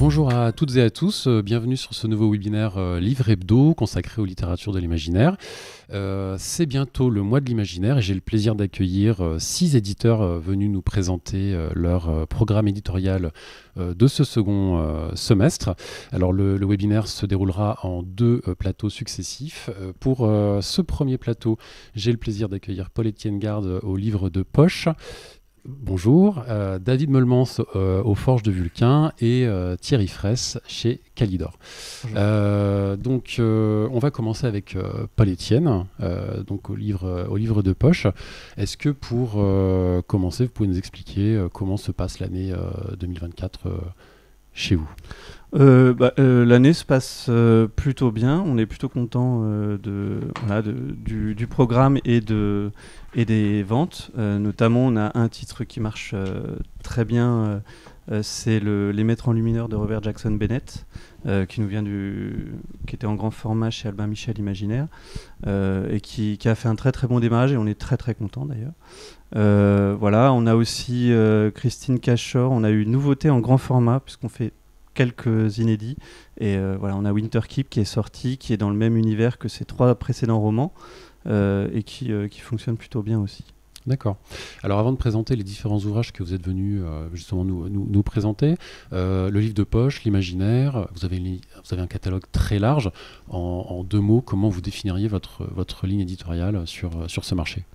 Bonjour à toutes et à tous, bienvenue sur ce nouveau webinaire Livre Hebdo consacré aux littératures de l'imaginaire. C'est bientôt le mois de l'imaginaire et j'ai le plaisir d'accueillir 6 éditeurs venus nous présenter leur programme éditorial de ce second semestre. Alors le webinaire se déroulera en 2 plateaux successifs. Pour ce premier plateau, j'ai le plaisir d'accueillir Paul-Étienne Garde au livre de poche. Bonjour, David Meulemans aux Forges de Vulcain et Thierry Fraisse chez Calidor. On va commencer avec Paul-Étienne, donc au livre de poche. Est-ce que pour commencer, vous pouvez nous expliquer comment se passe l'année 2024 chez vous ? L'année se passe plutôt bien. On est plutôt content du programme et des ventes. Notamment, on a un titre qui marche très bien. C'est Les Maîtres enlumineurs de Robert Jackson Bennett, qui était en grand format chez Albin Michel Imaginaire, et qui a fait un très très bon démarrage, et on est très très content d'ailleurs. On a aussi Christine Cachor. On a eu une nouveauté en grand format puisqu'on fait quelques inédits, et on a Winterkeep qui est sorti, qui est dans le même univers que ses 3 précédents romans, et qui fonctionne plutôt bien aussi. D'accord. Alors avant de présenter les différents ouvrages que vous êtes venus justement nous présenter, le livre de poche, l'imaginaire, vous avez un catalogue très large. En 2 mots, comment vous définiriez votre ligne éditoriale sur ce marché ?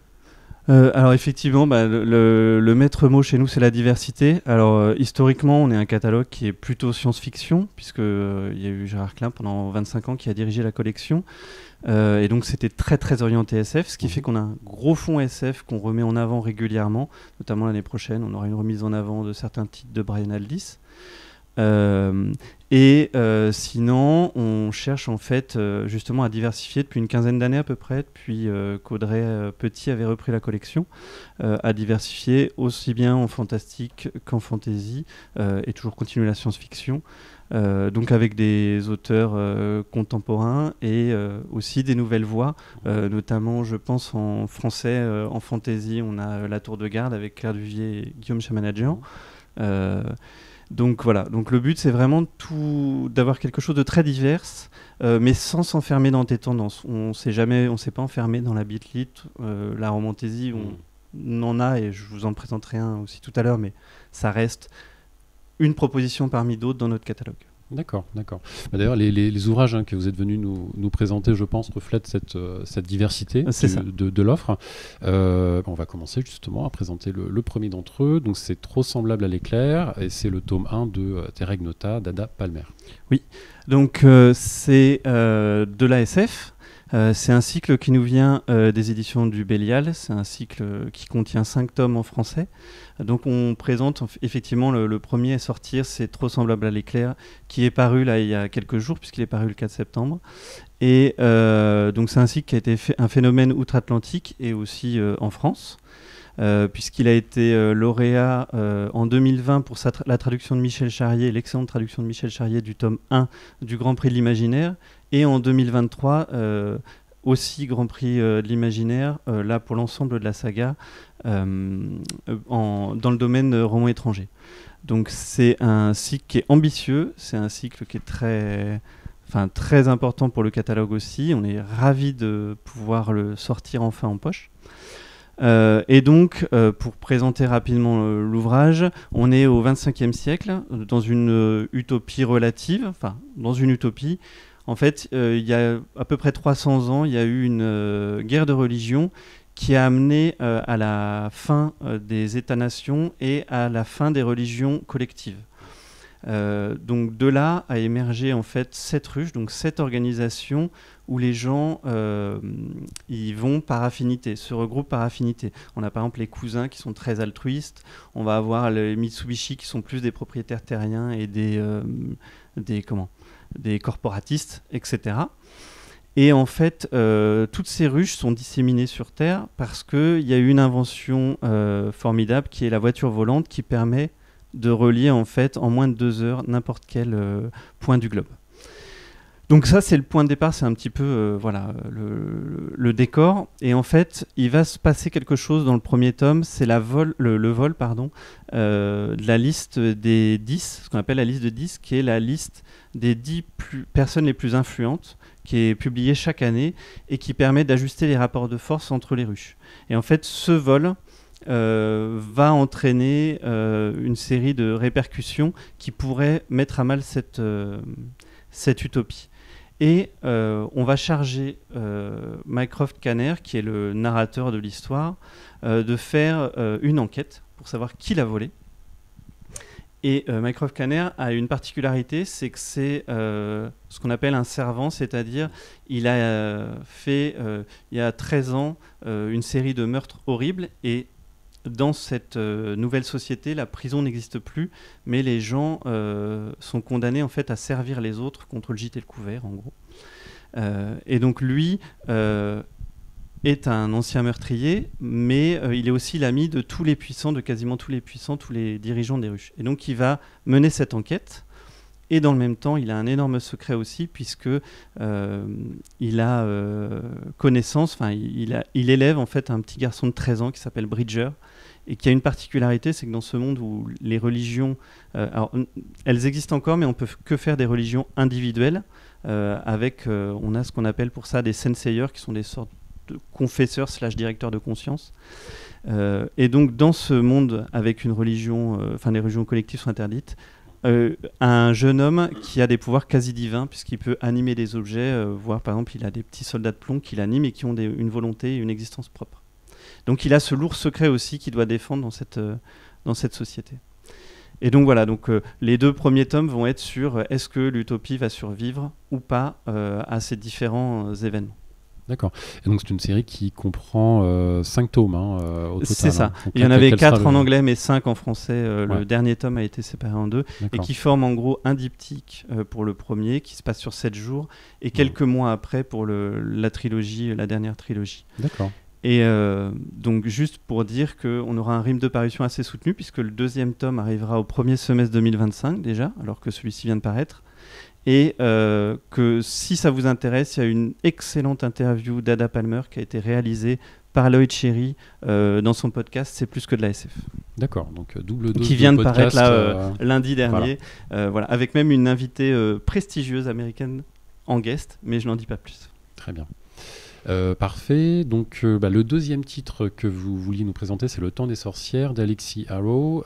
Alors effectivement, le maître mot chez nous, c'est la diversité. Alors historiquement, on est un catalogue qui est plutôt science-fiction, puisque il y a eu Gérard Klein pendant 25 ans qui a dirigé la collection. Et donc c'était très très orienté SF, ce qui fait qu'on a un gros fond SF qu'on remet en avant régulièrement. Notamment l'année prochaine, on aura une remise en avant de certains titres de Brian Aldiss. Sinon, on cherche en fait justement à diversifier depuis une quinzaine d'années à peu près, depuis qu'Audrey Petit avait repris la collection, à diversifier aussi bien en fantastique qu'en fantasy, et toujours continuer la science-fiction, donc avec des auteurs contemporains et aussi des nouvelles voix, notamment je pense en français, en fantasy, on a La Tour de Garde avec Claire Duvier et Guillaume Chamanadjian. Donc voilà, donc le but c'est vraiment d'avoir quelque chose de très divers, mais sans s'enfermer dans des tendances. On s'est pas enfermé dans la beatlit, la romantaisie, on en a, et je vous en présenterai un aussi tout à l'heure, mais ça reste une proposition parmi d'autres dans notre catalogue. D'accord. D'ailleurs, les ouvrages que vous êtes venus nous présenter, je pense, reflètent cette diversité de l'offre. On va commencer justement à présenter le premier d'entre eux. Donc, c'est Trop semblable à l'éclair, et c'est le tome 1 de Tereg Nota d'Ada Palmer. Oui, donc c'est de l'ASF. C'est un cycle qui nous vient des éditions du Bélial. C'est un cycle qui contient 5 tomes en français. Donc on présente effectivement le premier à sortir, c'est Trop semblable à l'éclair, qui est paru là il y a quelques jours, puisqu'il est paru le 4 septembre. Et donc c'est un cycle qui a été un phénomène outre-Atlantique et aussi en France, puisqu'il a été lauréat en 2020 pour la traduction de Michel Charrier, l'excellente traduction de Michel Charrier du tome 1 du Grand Prix de l'Imaginaire, et en 2023 aussi Grand Prix de l'Imaginaire, là pour l'ensemble de la saga, dans le domaine roman étranger. Donc c'est un cycle qui est ambitieux, c'est un cycle qui est très important pour le catalogue aussi. On est ravis de pouvoir le sortir enfin en poche. Et donc, pour présenter rapidement l'ouvrage, on est au XXVe siècle, dans une utopie relative, enfin, dans une utopie. En fait, il y a à peu près 300 ans, il y a eu une guerre de religion qui a amené à la fin des États-nations et à la fin des religions collectives. Donc de là a émergé en fait 7 ruches, donc 7 organisations où les gens y vont par affinité, se regroupent par affinité. On a par exemple les cousins qui sont très altruistes, on va avoir les Mitsubishi qui sont plus des propriétaires terriens et des corporatistes, etc. Et en fait, toutes ces ruches sont disséminées sur Terre parce qu'il y a eu une invention formidable qui est la voiture volante, qui permet de relier en fait en moins de 2 heures n'importe quel point du globe. Donc ça, c'est le point de départ, c'est un petit peu le décor. Et en fait, il va se passer quelque chose dans le premier tome, c'est le vol de la liste des 10, ce qu'on appelle la liste de 10, qui est la liste des 10 personnes les plus influentes, qui est publiée chaque année et qui permet d'ajuster les rapports de force entre les ruches. Et en fait, ce vol va entraîner une série de répercussions qui pourraient mettre à mal cette utopie. Et on va charger Mycroft Kanner, qui est le narrateur de l'histoire, de faire une enquête pour savoir qui l'a volé. Et Mycroft Kanner a une particularité, c'est que c'est ce qu'on appelle un servant, c'est-à-dire il a fait, il y a 13 ans, une série de meurtres horribles, et dans cette nouvelle société, la prison n'existe plus, mais les gens sont condamnés en fait à servir les autres contre le gîte et le couvert, en gros. Et donc lui est un ancien meurtrier, mais il est aussi l'ami de tous les puissants, de quasiment tous les puissants, tous les dirigeants des ruches. Et donc il va mener cette enquête. Et dans le même temps, il a un énorme secret aussi, puisque il a connaissance, il élève en fait un petit garçon de 13 ans qui s'appelle Bridger, et qui a une particularité, c'est que dans ce monde où les religions, elles existent encore, mais on peut que faire des religions individuelles, on a ce qu'on appelle pour ça des senseiers, qui sont des sortes de confesseurs / directeurs de conscience. Et donc dans ce monde avec une religion, les religions collectives sont interdites, un jeune homme qui a des pouvoirs quasi divins, puisqu'il peut animer des objets, voire par exemple il a des petits soldats de plomb qui l'animent et qui ont une volonté et une existence propre. Donc il a ce lourd secret aussi qu'il doit défendre dans cette société. Et donc voilà, les 2 premiers tomes vont être sur est-ce que l'utopie va survivre ou pas à ces différents événements. D'accord. Et donc c'est une série qui comprend 5 tomes au total. C'est ça. Donc, il y en avait 4 en anglais, mais 5 en français. Le dernier tome a été séparé en 2. D'accord. Et qui forme en gros un diptyque pour le premier, qui se passe sur 7 jours, et quelques mois après pour la trilogie, la dernière trilogie. D'accord. Et donc juste pour dire qu'on aura un rythme de parution assez soutenu, puisque le 2e tome arrivera au premier semestre 2025 déjà, alors que celui-ci vient de paraître. Et que si ça vous intéresse, il y a une excellente interview d'Ada Palmer qui a été réalisée par Lloyd Cherry dans son podcast C'est plus que de la SF. D'accord, donc double dose qui vient de podcast, paraître là lundi dernier, voilà, avec même une invitée prestigieuse américaine en guest, mais je n'en dis pas plus. Très bien. Parfait. Donc, le 2e titre que vous vouliez nous présenter, c'est Le Temps des sorcières d'Alexis Harrow,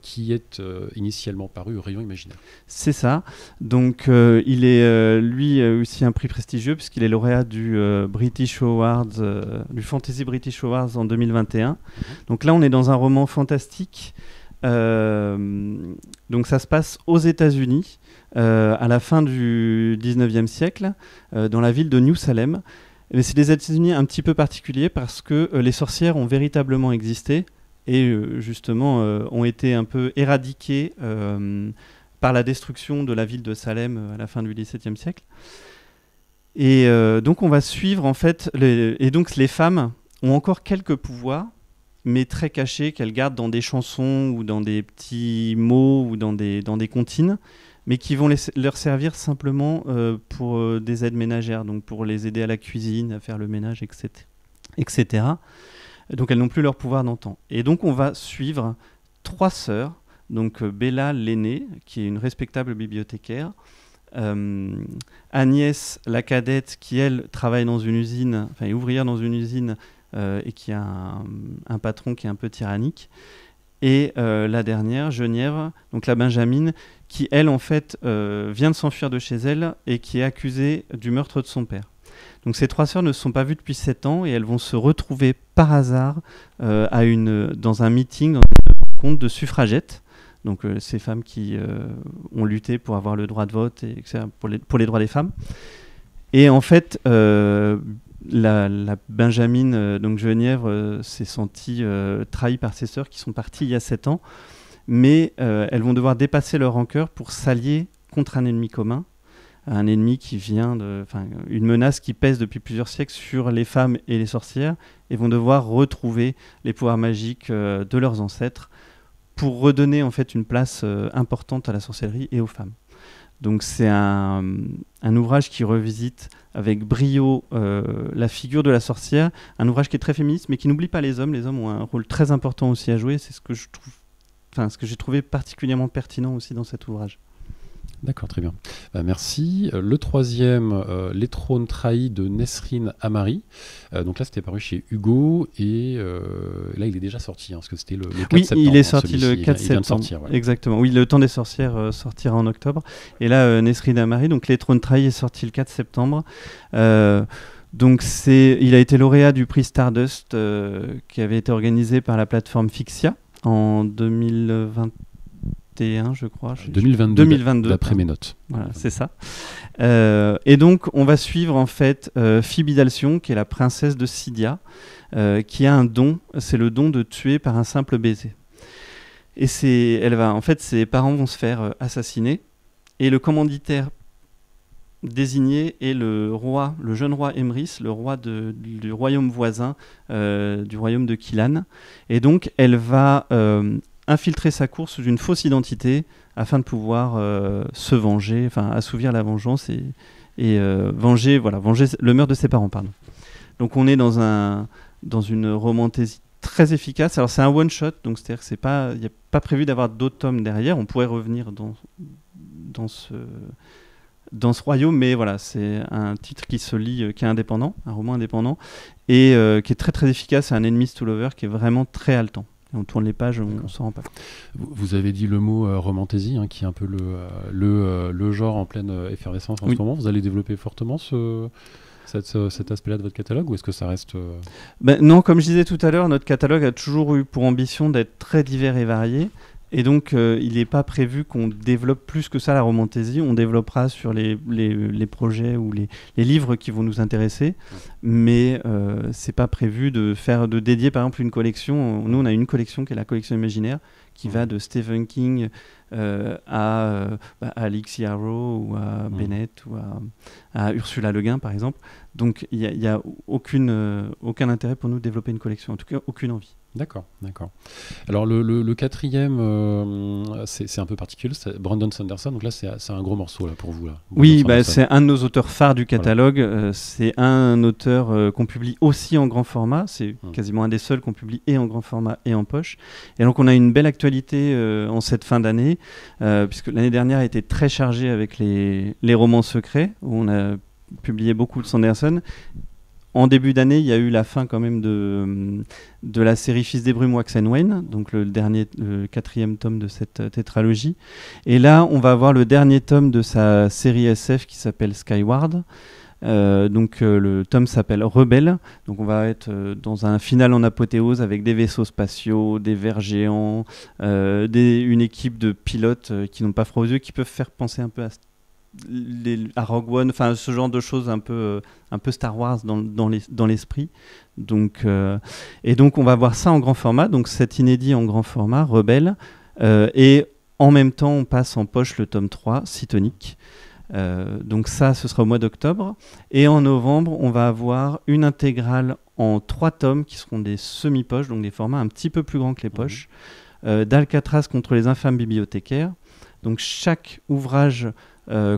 qui est initialement paru au Rayon Imaginaire. C'est ça. Donc, il est lui aussi un prix prestigieux, puisqu'il est lauréat du British Awards, du Fantasy British Awards en 2021. Donc là, on est dans un roman fantastique. Donc, ça se passe aux États-Unis, à la fin du 19e siècle, dans la ville de New Salem. Mais c'est des États-Unis un petit peu particuliers parce que les sorcières ont véritablement existé et justement ont été un peu éradiquées par la destruction de la ville de Salem à la fin du XVIIe siècle. Et donc on va suivre en fait, donc les femmes ont encore quelques pouvoirs, mais très cachés, qu'elles gardent dans des chansons ou dans des petits mots ou dans des comptines, mais qui vont leur servir simplement pour des aides ménagères, donc pour les aider à la cuisine, à faire le ménage, etc. Donc elles n'ont plus leur pouvoir d'antan. Et donc on va suivre 3 sœurs, donc Bella l'aînée, qui est une respectable bibliothécaire, Agnès la cadette, qui elle travaille dans une usine, enfin est ouvrière dans une usine, et qui a un patron qui est un peu tyrannique, et la dernière, Genièvre, donc la Benjamine, qui elle en fait vient de s'enfuir de chez elle et qui est accusée du meurtre de son père. Donc ces 3 sœurs ne se sont pas vues depuis 7 ans et elles vont se retrouver par hasard dans un meeting, dans une rencontre de suffragettes, donc ces femmes qui ont lutté pour avoir le droit de vote, et etc., pour les droits des femmes. Et en fait, la Benjamine, donc Genièvre, s'est sentie trahie par ses sœurs qui sont parties il y a 7 ans. Mais elles vont devoir dépasser leur rancœur pour s'allier contre un ennemi commun, un ennemi qui vient une menace qui pèse depuis plusieurs siècles sur les femmes et les sorcières, et vont devoir retrouver les pouvoirs magiques de leurs ancêtres pour redonner en fait une place importante à la sorcellerie et aux femmes. Donc c'est un ouvrage qui revisite avec brio la figure de la sorcière, un ouvrage qui est très féministe, mais qui n'oublie pas les hommes. Les hommes ont un rôle très important aussi à jouer. C'est ce que j'ai trouvé particulièrement pertinent aussi dans cet ouvrage. D'accord, très bien. Merci. Le troisième, Les trônes trahis de Nesrine Amari. Donc là, c'était paru chez Hugo et là, il est déjà sorti, parce que c'était le 4 septembre. Oui, il est sorti le 4 septembre. Il vient de sortir, ouais. Exactement. Oui, Le Temps des sorcières sortira en octobre. Et là, Nesrine Amari, donc Les trônes trahis est sorti le 4 septembre. Donc il a été lauréat du prix Stardust qui avait été organisé par la plateforme Fixia en 2021, je crois. 2022, d'après mes notes. Voilà, c'est ça. Et donc, on va suivre en fait Phoebe d'Alcyone, qui est la princesse de Scythia, qui a un don, c'est le don de tuer par un simple baiser. Et ses parents vont se faire assassiner, et le commanditaire désigné est le jeune roi Emrys, le roi du royaume voisin, du royaume de Killan. Et donc, elle va infiltrer sa cour sous une fausse identité afin de pouvoir se venger, enfin assouvir la vengeance et venger le meurtre de ses parents. Pardon. Donc on est dans une romantaisie très efficace. Alors c'est un one shot, donc c'est-à-dire que il n'y a pas prévu d'avoir d'autres tomes derrière. On pourrait revenir dans ce royaume, mais voilà, c'est un titre qui se lit, qui est indépendant, un roman indépendant, et qui est très très efficace. C'est un enemies to lover qui est vraiment très haletant. Et on tourne les pages, on ne s'en rend pas compte. Vous avez dit le mot romantaisie, qui est un peu le genre en pleine effervescence en ce moment. Vous allez développer fortement cet aspect-là de votre catalogue, ou est-ce que ça reste... Non, comme je disais tout à l'heure, notre catalogue a toujours eu pour ambition d'être très divers et varié. Et donc, il n'est pas prévu qu'on développe plus que ça la romantaisie. On développera sur les projets ou les livres qui vont nous intéresser. Mais ce n'est pas prévu de dédier, par exemple, une collection. Nous, on a une collection qui est la collection imaginaire, qui va de Stephen King à Alix Yarrow ou à Bennett ou à Ursula Le Guin, par exemple. Donc, il n'y a aucun intérêt pour nous de développer une collection. En tout cas, aucune envie. D'accord. Alors le quatrième, c'est un peu particulier, c'est Brandon Sanderson, donc là c'est un gros morceau là, pour vous. Là. Oui, c'est un de nos auteurs phares du catalogue, voilà. C'est un auteur qu'on publie aussi en grand format, c'est quasiment un des seuls qu'on publie et en grand format et en poche. Et donc on a une belle actualité en cette fin d'année, puisque l'année dernière a été très chargée avec les romans secrets, où on a publié beaucoup de Sanderson. En début d'année, il y a eu la fin quand même de la série Fils des Brumes, Wax and Wayne, donc le quatrième tome de cette tétralogie. Et là, on va avoir le dernier tome de sa série SF qui s'appelle Skyward. Le tome s'appelle Rebelle. Donc on va être dans un final en apothéose avec des vaisseaux spatiaux, des vers géants, une équipe de pilotes qui n'ont pas froid aux yeux, qui peuvent faire penser un peu à Rogue One, enfin ce genre de choses un peu Star Wars dans l'esprit. Donc on va voir ça en grand format, donc cet inédit en grand format, Rebelle, et en même temps on passe en poche le tome 3, Cytonic. Donc ça, ce sera au mois d'octobre. Et en novembre, on va avoir une intégrale en 3 tomes qui seront des semi-poches, donc des formats un petit peu plus grands que les poches, d'Alcatraz contre les infâmes bibliothécaires. Donc chaque ouvrage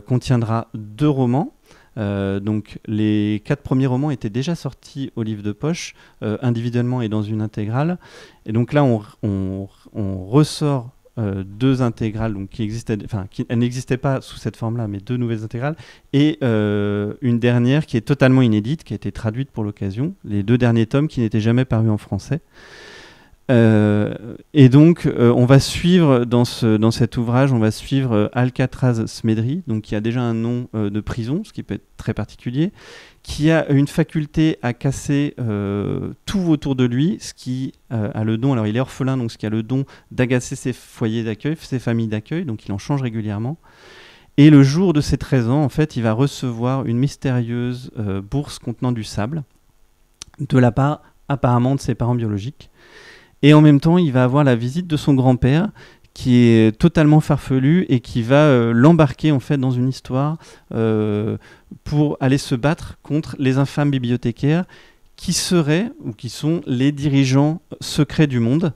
contiendra 2 romans. Donc les 4 premiers romans étaient déjà sortis au livre de poche, individuellement et dans une intégrale. Et donc là, on ressort 2 intégrales donc elles n'existaient pas sous cette forme-là, mais 2 nouvelles intégrales, et une dernière qui est totalement inédite, qui a été traduite pour l'occasion, les 2 derniers tomes qui n'étaient jamais parus en français. Et donc on va suivre dans cet ouvrage, on va suivre Alcatraz Smedry, donc qui a déjà un nom de prison, ce qui peut être très particulier, qui a une faculté à casser tout autour de lui, ce qui a le don, alors il est orphelin, donc ce qui a le don d'agacer ses foyers d'accueil, ses familles d'accueil, donc il en change régulièrement. Et le jour de ses 13 ans, en fait, il va recevoir une mystérieuse bourse contenant du sable, de la part apparemment de ses parents biologiques. Et en même temps, il va avoir la visite de son grand-père, qui est totalement farfelu et qui va l'embarquer en fait dans une histoire pour aller se battre contre les infâmes bibliothécaires qui seraient ou qui sont les dirigeants secrets du monde.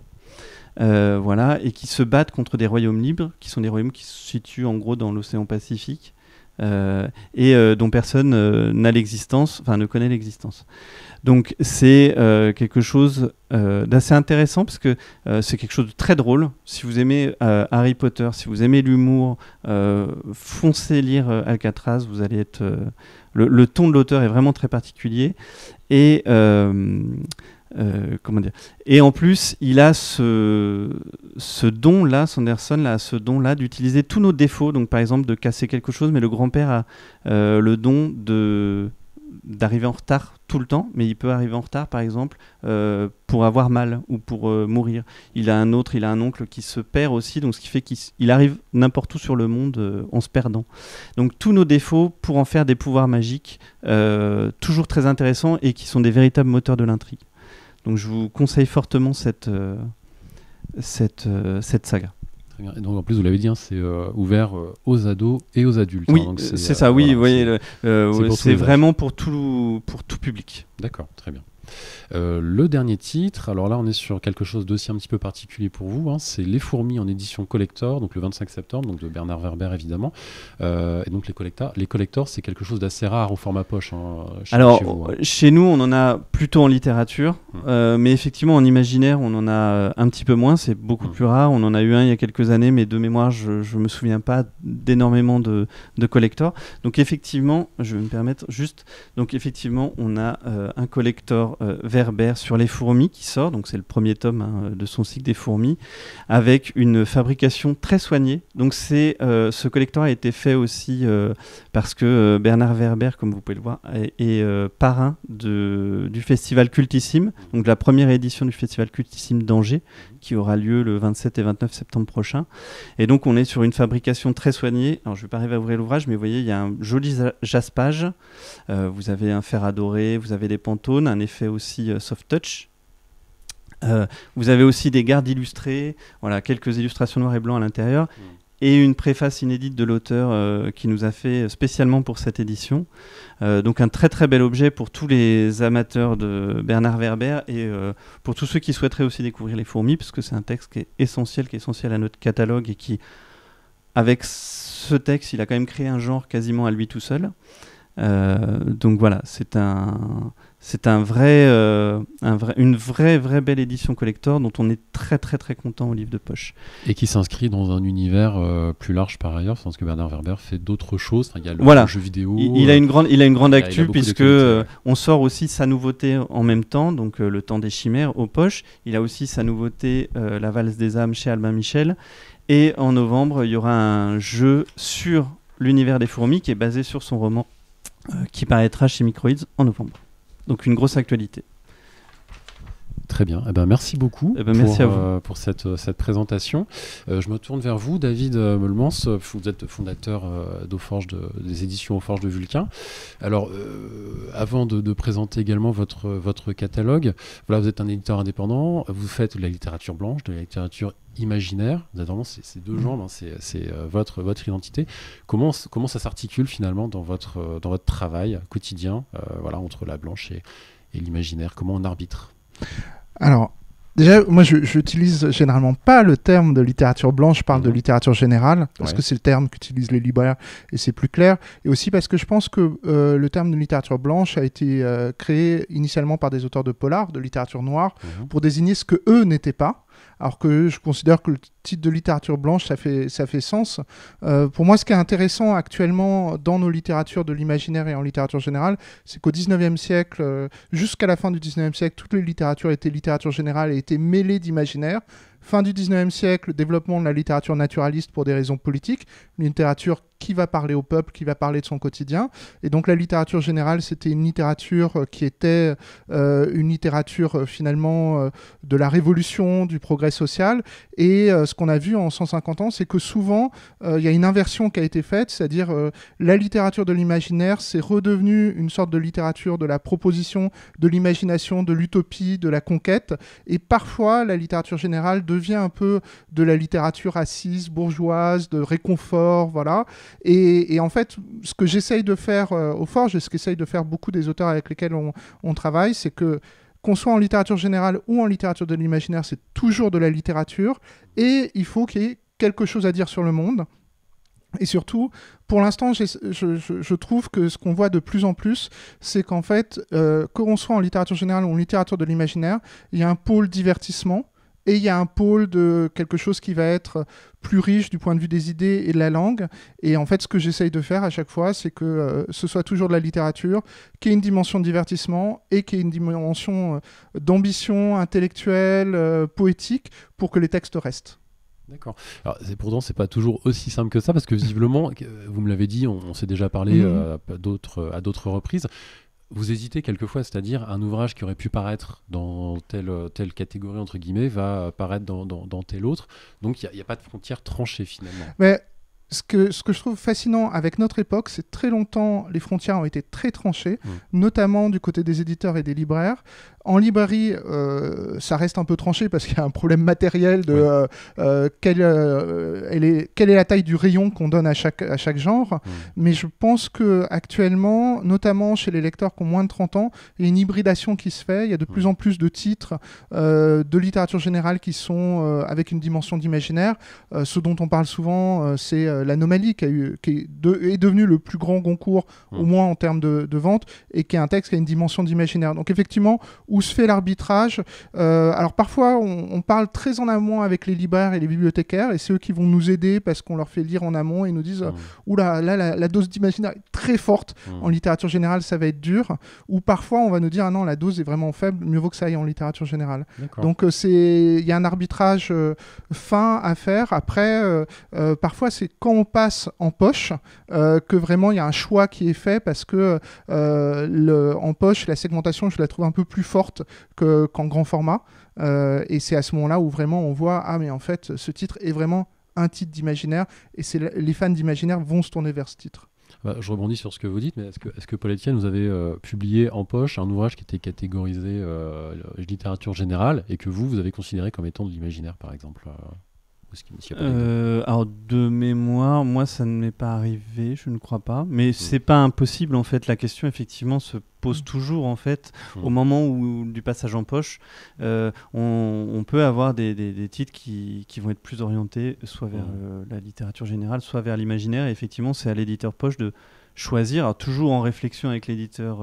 voilà, et qui se battent contre des royaumes libres, qui sont des royaumes qui se situent en gros dans l'océan Pacifique, et dont personne ne connaît l'existence. Donc c'est quelque chose d'assez intéressant parce que c'est quelque chose de très drôle. Si vous aimez Harry Potter, si vous aimez l'humour, foncez lire Alcatraz, vous allez être... le ton de l'auteur est vraiment très particulier. Et... comment dire ? Et en plus, il a ce don-là, Sanderson a ce don-là d'utiliser tous nos défauts. Donc par exemple de casser quelque chose, mais le grand-père a le don d'arriver en retard tout le temps, mais il peut arriver en retard par exemple pour avoir mal ou pour mourir. Il a un oncle qui se perd aussi, donc ce qui fait qu'il arrive n'importe où sur le monde en se perdant. Donc tous nos défauts pour en faire des pouvoirs magiques, toujours très intéressants et qui sont des véritables moteurs de l'intrigue. Donc je vous conseille fortement cette saga. Très bien. Et donc en plus vous l'avez dit, c'est ouvert aux ados et aux adultes. Oui, donc c'est ça. Oui, vous voyez, c'est vraiment pour tout public. D'accord, très bien. Le dernier titre, alors là on est sur quelque chose d'aussi un petit peu particulier pour vous, c'est Les Fourmis en édition collector, donc le 25 septembre, donc de Bernard Werber évidemment. Et donc les collectors, c'est quelque chose d'assez rare au format poche. Alors chez vous, chez nous on en a plutôt en littérature, mais effectivement en imaginaire on en a un petit peu moins, c'est beaucoup plus rare. On en a eu un il y a quelques années, mais de mémoire je me souviens pas d'énormément de collectors. Donc effectivement, je vais me permettre juste, donc effectivement on a un collector Werber sur les fourmis qui sort, donc c'est le premier tome de son cycle des fourmis, avec une fabrication très soignée. Donc ce collector a été fait aussi parce que Bernard Werber, comme vous pouvez le voir, est parrain du festival Cultissime, donc de la première édition du festival Cultissime d'Angers, qui aura lieu le 27 et 29 septembre prochain. Et donc on est sur une fabrication très soignée. Alors je ne vais pas arriver à ouvrir l'ouvrage, mais vous voyez, il y a un joli jaspage. Vous avez un fer à dorer, vous avez des pentones, un effet aussi soft touch. Vous avez aussi des gardes illustrés, voilà, quelques illustrations noir et blanc à l'intérieur, et une préface inédite de l'auteur qui nous a fait spécialement pour cette édition. Donc un très très bel objet pour tous les amateurs de Bernard Werber et pour tous ceux qui souhaiteraient aussi découvrir les fourmis, parce que c'est un texte qui est essentiel à notre catalogue et qui, avec ce texte, il a quand même créé un genre quasiment à lui tout seul. Donc voilà, c'est une vraie belle édition collector dont on est très très très content au livre de poche. Et qui s'inscrit dans un univers plus large par ailleurs, parce que Bernard Werber fait d'autres choses. Il y a le jeu vidéo. Il a une grande actu puisque on sort aussi sa nouveauté en même temps, donc Le Temps des Chimères aux poches. Il a aussi sa nouveauté La Valse des âmes chez Albin Michel. Et en novembre, il y aura un jeu sur l'univers des fourmis qui est basé sur son roman qui paraîtra chez Microids en novembre. Donc une grosse actualité. Très bien. Merci beaucoup merci à vous. Pour cette présentation. Je me tourne vers vous, David Meulemans. Vous êtes fondateur des éditions Aux Forges de Vulcain. Alors, avant de présenter également votre catalogue, voilà, vous êtes un éditeur indépendant. Vous faites de la littérature blanche, de la littérature imaginaire. Vous avez vraiment ces deux genres, c'est votre identité. Comment ça s'articule finalement dans votre travail quotidien, voilà, entre la blanche et l'imaginaire? Comment on arbitre? Alors, déjà, moi, je n'utilise généralement pas le terme de littérature blanche, je parle de littérature générale, parce que c'est le terme qu'utilisent les libraires et c'est plus clair. Et aussi parce que je pense que le terme de littérature blanche a été créé initialement par des auteurs de polar, de littérature noire, pour désigner ce que eux n'étaient pas. Alors que je considère que le titre de littérature blanche, ça fait sens. Pour moi, ce qui est intéressant actuellement dans nos littératures de l'imaginaire et en littérature générale, c'est qu'au 19e siècle, jusqu'à la fin du 19e siècle, toutes les littératures étaient littérature générale et étaient mêlées d'imaginaire. Fin du 19e siècle, développement de la littérature naturaliste pour des raisons politiques, une littérature qui va parler au peuple, qui va parler de son quotidien. Et donc la littérature générale, c'était une littérature qui était une littérature finalement de la révolution, du progrès social. Et ce qu'on a vu en 150 ans, c'est que souvent, il y a une inversion qui a été faite, c'est-à-dire la littérature de l'imaginaire, c'est redevenu une sorte de littérature de la proposition, de l'imagination, de l'utopie, de la conquête. Et parfois, la littérature générale devient un peu de la littérature assise, bourgeoise, de réconfort, voilà. Et en fait, ce que j'essaye de faire aux Forges, et ce qu'essayent de faire beaucoup des auteurs avec lesquels on travaille, c'est que qu'on soit en littérature générale ou en littérature de l'imaginaire, c'est toujours de la littérature, et il faut qu'il y ait quelque chose à dire sur le monde. Et surtout, pour l'instant, je trouve que ce qu'on voit de plus en plus, c'est qu'en fait, qu'on soit en littérature générale ou en littérature de l'imaginaire, il y a un pôle divertissement, et il y a un pôle de quelque chose qui va être plus riche du point de vue des idées et de la langue. Et en fait, ce que j'essaye de faire à chaque fois, c'est que ce soit toujours de la littérature, qu'il y ait une dimension de divertissement et qu'il y ait une dimension d'ambition intellectuelle, poétique, pour que les textes restent. D'accord. Alors, pourtant, c'est pas toujours aussi simple que ça, parce que visiblement, vous me l'avez dit, on s'est déjà parlé à d'autres reprises. Vous hésitez quelquefois, c'est-à-dire un ouvrage qui aurait pu paraître dans telle catégorie, entre guillemets, va paraître dans telle autre. Donc, il n'y a pas de frontière tranchée, finalement. Mais ce que je trouve fascinant avec notre époque, c'est très longtemps, les frontières ont été très tranchées, notamment du côté des éditeurs et des libraires. En librairie, ça reste un peu tranché parce qu'il y a un problème matériel de quelle est la taille du rayon qu'on donne à chaque genre. Mais je pense qu'actuellement, notamment chez les lecteurs qui ont moins de 30 ans, il y a une hybridation qui se fait. Il y a de plus en plus de titres de littérature générale qui sont avec une dimension d'imaginaire. Ce dont on parle souvent, c'est l'Anomalie qui est devenu le plus grand Goncourt, au moins en termes de vente, et qui est un texte qui a une dimension d'imaginaire. Donc effectivement, où se fait l'arbitrage. Alors parfois, on parle très en amont avec les libraires et les bibliothécaires, et c'est eux qui vont nous aider parce qu'on leur fait lire en amont et nous disent oula, là, la dose d'imaginaire est très forte. En littérature générale, ça va être dur. Ou parfois, on va nous dire ah non, la dose est vraiment faible, mieux vaut que ça aille en littérature générale. Donc il y a un arbitrage fin à faire. Après, parfois, c'est quand on passe en poche que vraiment il y a un choix qui est fait, parce que en poche, la segmentation, je la trouve un peu plus forte qu'en grand format. Et c'est à ce moment-là où vraiment on voit ah mais en fait ce titre est vraiment un titre d'imaginaire, et les fans d'imaginaire vont se tourner vers ce titre. Je rebondis sur ce que vous dites, mais est-ce que Paul Etienne, vous avez publié en poche un ouvrage qui était catégorisé littérature générale et que vous avez considéré comme étant de l'imaginaire, par exemple alors de mémoire, moi ça ne m'est pas arrivé, je ne crois pas, mais c'est pas impossible en fait. La question effectivement se pose toujours en fait au moment du passage en poche. On peut avoir des titres qui vont être plus orientés soit vers la littérature générale, soit vers l'imaginaire, et effectivement c'est à l'éditeur poche de choisir, alors toujours en réflexion avec l'éditeur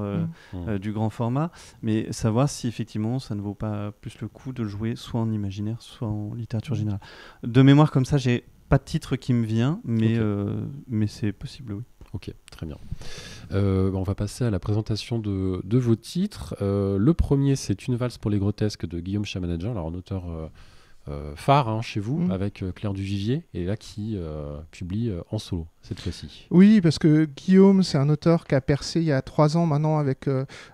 du grand format, mais savoir si effectivement ça ne vaut pas plus le coup de jouer soit en imaginaire, soit en littérature générale. De mémoire comme ça, j'ai pas de titre qui me vient, mais c'est possible, oui. Ok, très bien. On va passer à la présentation de vos titres. Le premier, c'est Une valse pour les grotesques de Guillaume Chamanadjian, alors un auteur phare chez vous, avec Claire Duvivier, et là qui publie en solo cette fois-ci. Oui, parce que Guillaume, c'est un auteur qui a percé il y a 3 ans maintenant avec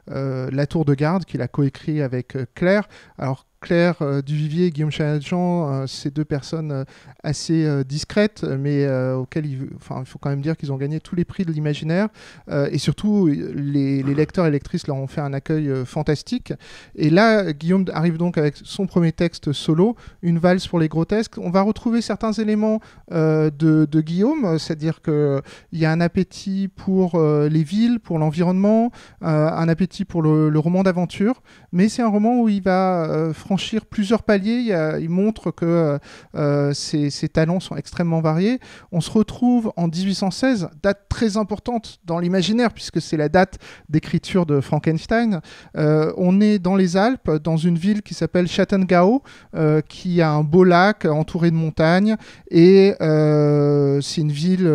La Tour de Garde, qu'il a coécrit avec Claire. Alors Claire Duvivier et Guillaume Chamanadjian, c'est 2 personnes assez discrètes, mais auxquelles il faut quand même dire qu'ils ont gagné tous les prix de l'imaginaire, et surtout les lecteurs et lectrices leur ont fait un accueil fantastique. Et là, Guillaume arrive donc avec son premier texte solo, Une valse pour les grotesques. On va retrouver certains éléments de Guillaume, c'est-à-dire qu'il y a un appétit pour les villes, pour l'environnement, un appétit pour le roman d'aventure, mais c'est un roman où il va franchir plusieurs paliers. Il montre que ses talents sont extrêmement variés. On se retrouve en 1816, date très importante dans l'imaginaire, puisque c'est la date d'écriture de Frankenstein. On est dans les Alpes, dans une ville qui s'appelle Châtellengau, qui a un beau lac entouré de montagnes, et c'est une ville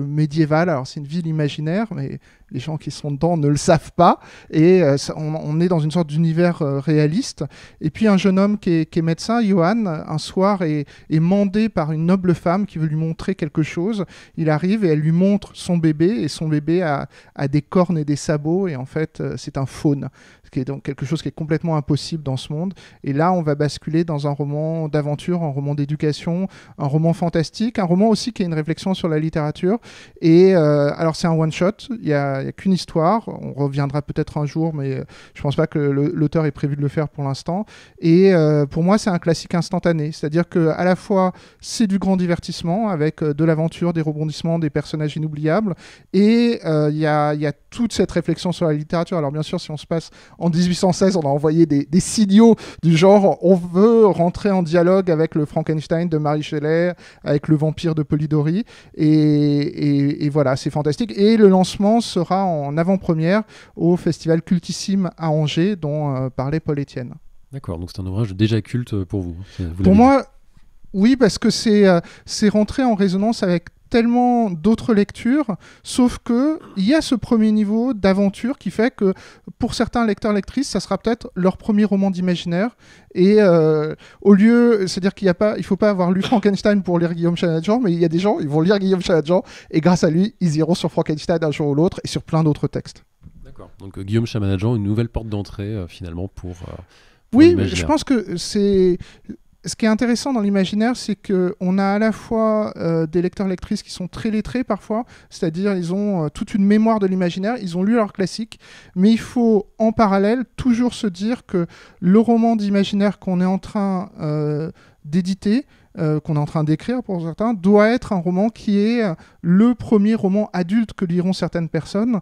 médiévale. Alors c'est une ville imaginaire, mais les gens qui sont dedans ne le savent pas, et on est dans une sorte d'univers réaliste. Et puis un jeune homme qui est médecin, Johan, un soir est mandé par une noble femme qui veut lui montrer quelque chose. Il arrive et elle lui montre son bébé, et son bébé a des cornes et des sabots, et en fait c'est un faune, ce qui est donc quelque chose qui est complètement impossible dans ce monde. Et là on va basculer dans un roman d'aventure, un roman d'éducation, un roman fantastique, un roman aussi qui a une réflexion sur la littérature. Et alors c'est un one-shot, il y a a qu'une histoire. On reviendra peut-être un jour, mais je pense pas que l'auteur ait prévu de le faire pour l'instant. Et pour moi, c'est un classique instantané. C'est-à-dire qu'à la fois, c'est du grand divertissement avec de l'aventure, des rebondissements, des personnages inoubliables. Et il y a toute cette réflexion sur la littérature. Alors bien sûr, si on se passe en 1816, on a envoyé des signaux du genre on veut rentrer en dialogue avec le Frankenstein de Mary Shelley, avec le vampire de Polidori. Et voilà, c'est fantastique. Et le lancement sera en avant-première au festival Cultissime à Angers, dont parlait Paul Etienne. D'accord, donc c'est un ouvrage déjà culte pour vous. Pour moi, oui, parce que c'est rentré en résonance avec tellement d'autres lectures, sauf que il y a ce premier niveau d'aventure qui fait que pour certains lecteurs-lectrices, ça sera peut-être leur premier roman d'imaginaire. Et au lieu, c'est-à-dire il faut pas avoir lu Frankenstein pour lire Guillaume Chanajan, mais il y a des gens, ils vont lire Guillaume Chanajan et grâce à lui, ils iront sur Frankenstein un jour ou l'autre et sur plein d'autres textes. D'accord. Donc Guillaume Chanajan, une nouvelle porte d'entrée finalement pour oui, je pense que c'est ce qui est intéressant dans l'imaginaire, c'est qu'on a à la fois des lecteurs-lectrices qui sont très lettrés parfois, c'est-à-dire ils ont toute une mémoire de l'imaginaire, ils ont lu leurs classiques, mais il faut en parallèle toujours se dire que le roman d'imaginaire qu'on est en train d'éditer, qu'on est en train d'écrire pour certains, doit être un roman qui est le premier roman adulte que liront certaines personnes.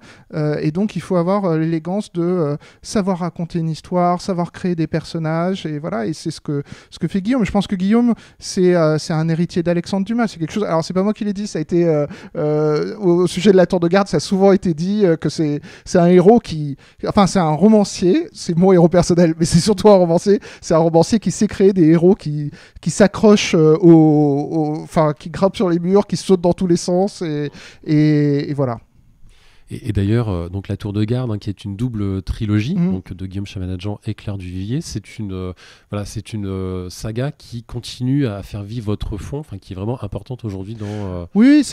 Et donc, il faut avoir l'élégance de savoir raconter une histoire, savoir créer des personnages. Et voilà, et c'est ce que fait Guillaume. Je pense que Guillaume, c'est un héritier d'Alexandre Dumas. C'est quelque chose... Alors, c'est pas moi qui l'ai dit, ça a été... au sujet de La Tour de Garde, ça a souvent été dit que c'est un héros qui... Enfin, c'est un romancier. C'est mon héros personnel, mais c'est surtout un romancier. C'est un romancier qui sait créer des héros qui s'accrochent enfin, qui grimpent sur les murs, qui sautent dans tous les sens, et voilà. Et d'ailleurs, donc La Tour de Garde, qui est une double trilogie, donc de Guillaume Chanajan et Claire Duvivier, c'est une saga qui continue à faire vivre votre fond, qui est vraiment importante aujourd'hui dans. Oui,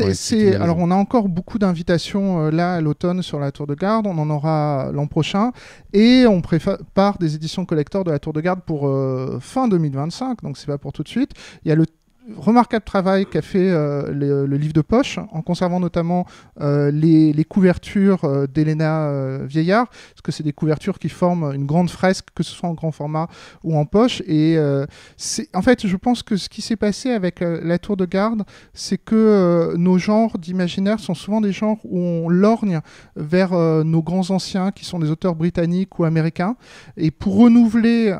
alors on a encore beaucoup d'invitations là à l'automne sur La Tour de Garde, on en aura l'an prochain, et on prépare des éditions collector de La Tour de Garde pour fin 2025, donc c'est pas pour tout de suite. Il y a le remarquable travail qu'a fait le livre de poche, en conservant notamment les couvertures d'Elena Vieillard, parce que c'est des couvertures qui forment une grande fresque, que ce soit en grand format ou en poche. Et en fait, je pense que ce qui s'est passé avec La Tour de Garde, c'est que nos genres d'imaginaire sont souvent des genres où on lorgne vers nos grands anciens, qui sont des auteurs britanniques ou américains. Et pour renouveler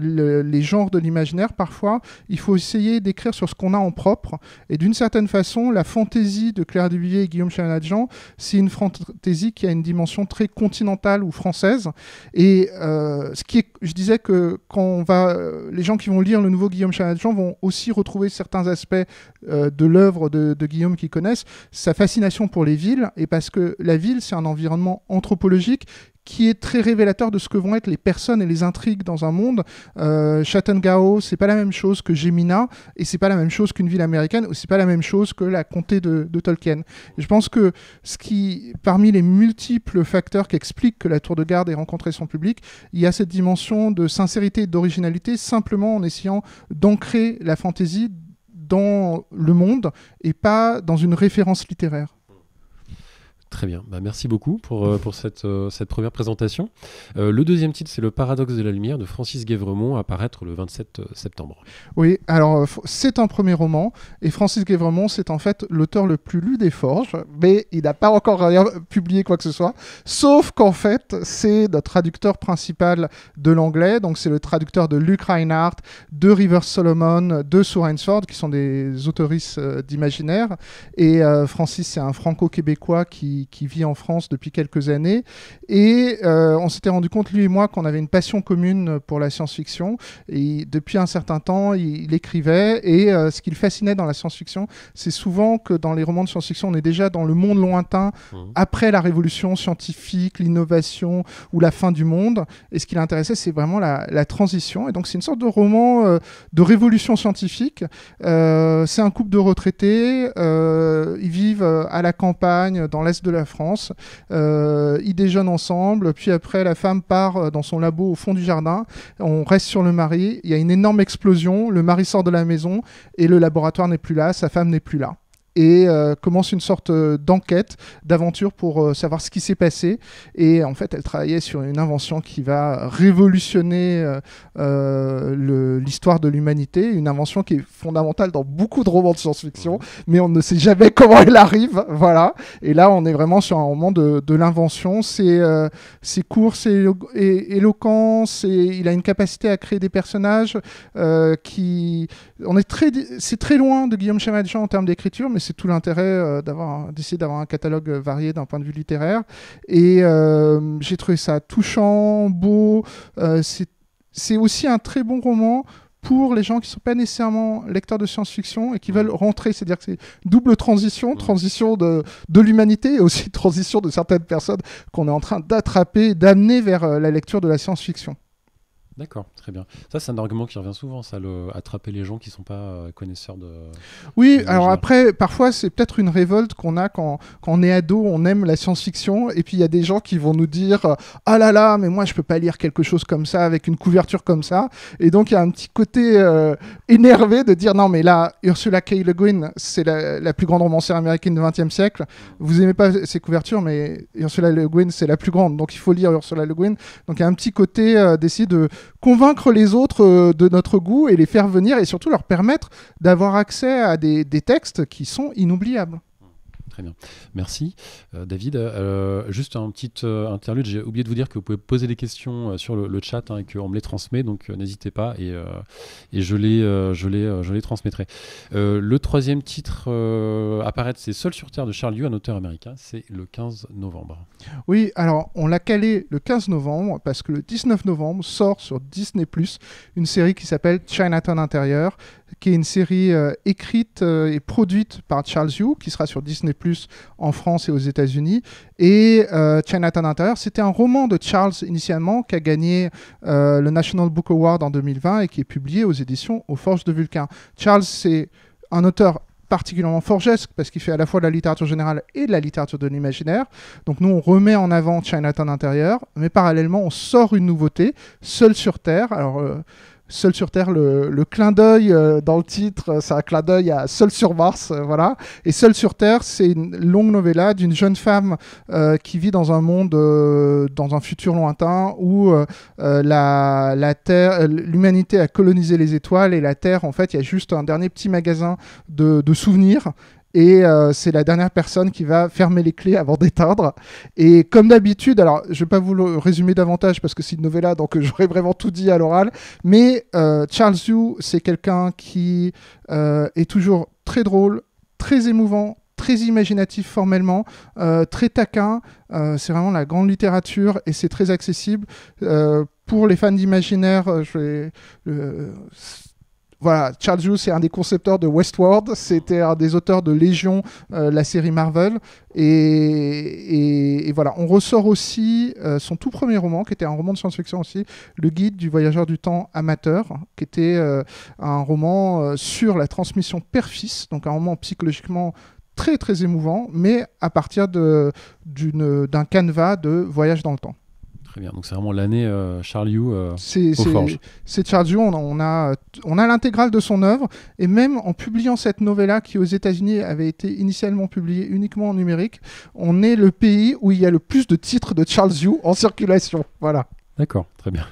les genres de l'imaginaire, parfois, il faut essayer d'écrire sur ce qu'on a en propre. Et d'une certaine façon, la fantaisie de Claire Duvivier et Guillaume Chanajan, c'est une fantaisie qui a une dimension très continentale ou française. Et je disais que les gens qui vont lire le nouveau Guillaume Chanajan vont aussi retrouver certains aspects de l'œuvre de Guillaume qu'ils connaissent, sa fascination pour les villes, et parce que la ville, c'est un environnement anthropologique qui est très révélateur de ce que vont être les personnes et les intrigues dans un monde. Châtellerault, c'est pas la même chose que Gémina, et c'est pas la même chose qu'une ville américaine, ou c'est pas la même chose que la comté de Tolkien. Et je pense que parmi les multiples facteurs qui expliquent que La Tour de Garde ait rencontré son public, il y a cette dimension de sincérité et d'originalité, simplement en essayant d'ancrer la fantaisie dans le monde, et pas dans une référence littéraire. Très bien, merci beaucoup pour cette première présentation. Le deuxième titre, c'est Le Paradoxe de la Lumière de Francis Guèvremont, à paraître le 27 septembre. Oui, alors c'est un premier roman, et Francis Guèvremont, c'est en fait l'auteur le plus lu des Forges, mais il n'a pas encore rien publié quoi que ce soit, sauf qu'en fait, c'est notre traducteur principal de l'anglais, donc c'est le traducteur de Luke Reinhardt, de Rivers Solomon, de Sue Rainsford, qui sont des auteurices d'imaginaire, et Francis, c'est un franco-québécois qui vit en France depuis quelques années, et on s'était rendu compte, lui et moi, qu'on avait une passion commune pour la science-fiction, et depuis un certain temps, il écrivait, et ce qui le fascinait dans la science-fiction, c'est souvent que dans les romans de science-fiction, on est déjà dans le monde lointain, après la révolution scientifique, l'innovation, ou la fin du monde, et ce qui l'intéressait, c'est vraiment la transition, et donc c'est une sorte de roman de révolution scientifique. C'est un couple de retraités, ils vivent à la campagne, dans l'est de la France. Ils déjeunent ensemble, puis après la femme part dans son labo au fond du jardin. On reste sur le mari, il y a une énorme explosion, le mari sort de la maison et le laboratoire n'est plus là, sa femme n'est plus là. et commence une sorte d'enquête, d'aventure pour savoir ce qui s'est passé. Et en fait, elle travaillait sur une invention qui va révolutionner l'histoire de l'humanité, une invention qui est fondamentale dans beaucoup de romans de science-fiction, mais on ne sait jamais comment elle arrive. Voilà. Et là, on est vraiment sur un roman de l'invention. C'est court, c'est éloquent, il a une capacité à créer des personnages c'est très loin de Guillaume Chamadjian en termes d'écriture, mais c'est tout l'intérêt d'essayer d'avoir un catalogue varié d'un point de vue littéraire. Et j'ai trouvé ça touchant, beau. C'est aussi un très bon roman pour les gens qui ne sont pas nécessairement lecteurs de science-fiction et qui veulent rentrer. C'est-à-dire que c'est double transition de l'humanité et aussi transition de certaines personnes qu'on est en train d'attraper, d'amener vers la lecture de la science-fiction. D'accord, très bien. Ça, c'est un argument qui revient souvent, ça, attraper les gens qui ne sont pas connaisseurs de... Oui, alors après, parfois, c'est peut-être une révolte qu'on a quand on est ado, on aime la science-fiction, et puis il y a des gens qui vont nous dire « Ah là là, mais moi, je peux pas lire quelque chose comme ça, avec une couverture comme ça. » Et donc, il y a un petit côté énervé de dire « Non, mais là, Ursula K. Le Guin, c'est la plus grande romancière américaine du XXe siècle. Vous aimez pas ses couvertures, mais Ursula Le Guin, c'est la plus grande, donc il faut lire Ursula Le Guin. » Donc, il y a un petit côté d'essayer de convaincre les autres de notre goût et les faire venir et surtout leur permettre d'avoir accès à des textes qui sont inoubliables. Très bien. Merci, David. Juste un petit interlude. J'ai oublié de vous dire que vous pouvez poser des questions sur le chat et qu'on me les transmet, donc n'hésitez pas et je les transmettrai. Le troisième titre apparaître, c'est Seul sur Terre de Charles Yu, un auteur américain. C'est le 15 novembre. Oui, alors on l'a calé le 15 novembre parce que le 19 novembre sort sur Disney+, une série qui s'appelle Chinatown Intérieur, qui est une série écrite et produite par Charles Yu, qui sera sur Disney+ en France et aux États-Unis. Et Chinatown Intérieur, c'était un roman de Charles initialement, qui a gagné le National Book Award en 2020 et qui est publié aux éditions Aux Forges de Vulcain. Charles, c'est un auteur particulièrement forgesque parce qu'il fait à la fois de la littérature générale et de la littérature de l'imaginaire. Donc nous, on remet en avant Chinatown Intérieur, mais parallèlement, on sort une nouveauté, Seul sur Terre. Alors, Seul sur Terre, le clin d'œil dans le titre, c'est un clin d'œil à Seul sur Mars, voilà. Et Seul sur Terre, c'est une longue novella d'une jeune femme qui vit dans un monde, dans un futur lointain où la Terre, l'humanité a colonisé les étoiles et la Terre, en fait, il y a juste un dernier petit magasin de souvenirs. Et c'est la dernière personne qui va fermer les clés avant d'éteindre. Et comme d'habitude, alors je ne vais pas vous le résumer davantage parce que c'est une novella, donc j'aurais vraiment tout dit à l'oral. Mais Charles Yu, c'est quelqu'un qui est toujours très drôle, très émouvant, très imaginatif formellement, très taquin. C'est vraiment la grande littérature et c'est très accessible. Pour les fans d'imaginaire, voilà, Charles Yu, c'est un des concepteurs de Westworld, c'était un des auteurs de Légion, la série Marvel, et voilà, on ressort aussi son tout premier roman, qui était un roman de science-fiction aussi, Le Guide du voyageur du temps amateur, qui était un roman sur la transmission père-fils, donc un roman psychologiquement très très émouvant, mais à partir d'un canevas de voyage dans le temps. Très bien, donc c'est vraiment l'année Charles Yu aux Forges. C'est Charles Yu, on a l'intégrale de son œuvre, et même en publiant cette novella qui aux États-Unis avait été initialement publiée uniquement en numérique, on est le pays où il y a le plus de titres de Charles Yu en circulation. Voilà. D'accord, très bien.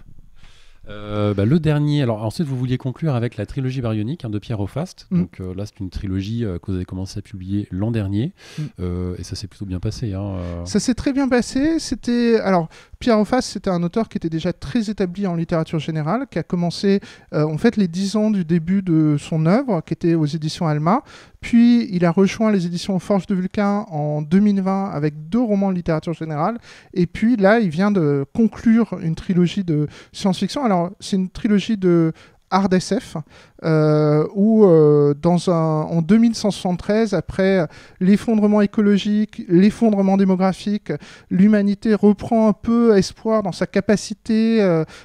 Le dernier, alors ensuite vous vouliez conclure avec la trilogie baryonique de Pierre Aufaste. Donc là c'est une trilogie que vous avez commencé à publier l'an dernier et ça s'est plutôt bien passé. Ça s'est très bien passé. Alors Pierre Aufaste, c'était un auteur qui était déjà très établi en littérature générale, qui a commencé en fait les 10 ans du début de son œuvre, qui était aux éditions Alma. Puis il a rejoint les éditions Forges de Vulcain en 2020 avec 2 romans de littérature générale. Et puis là, il vient de conclure une trilogie de science-fiction. Alors, c'est une trilogie de hard SF, où en 2173, après l'effondrement écologique, l'effondrement démographique, l'humanité reprend un peu espoir dans sa capacité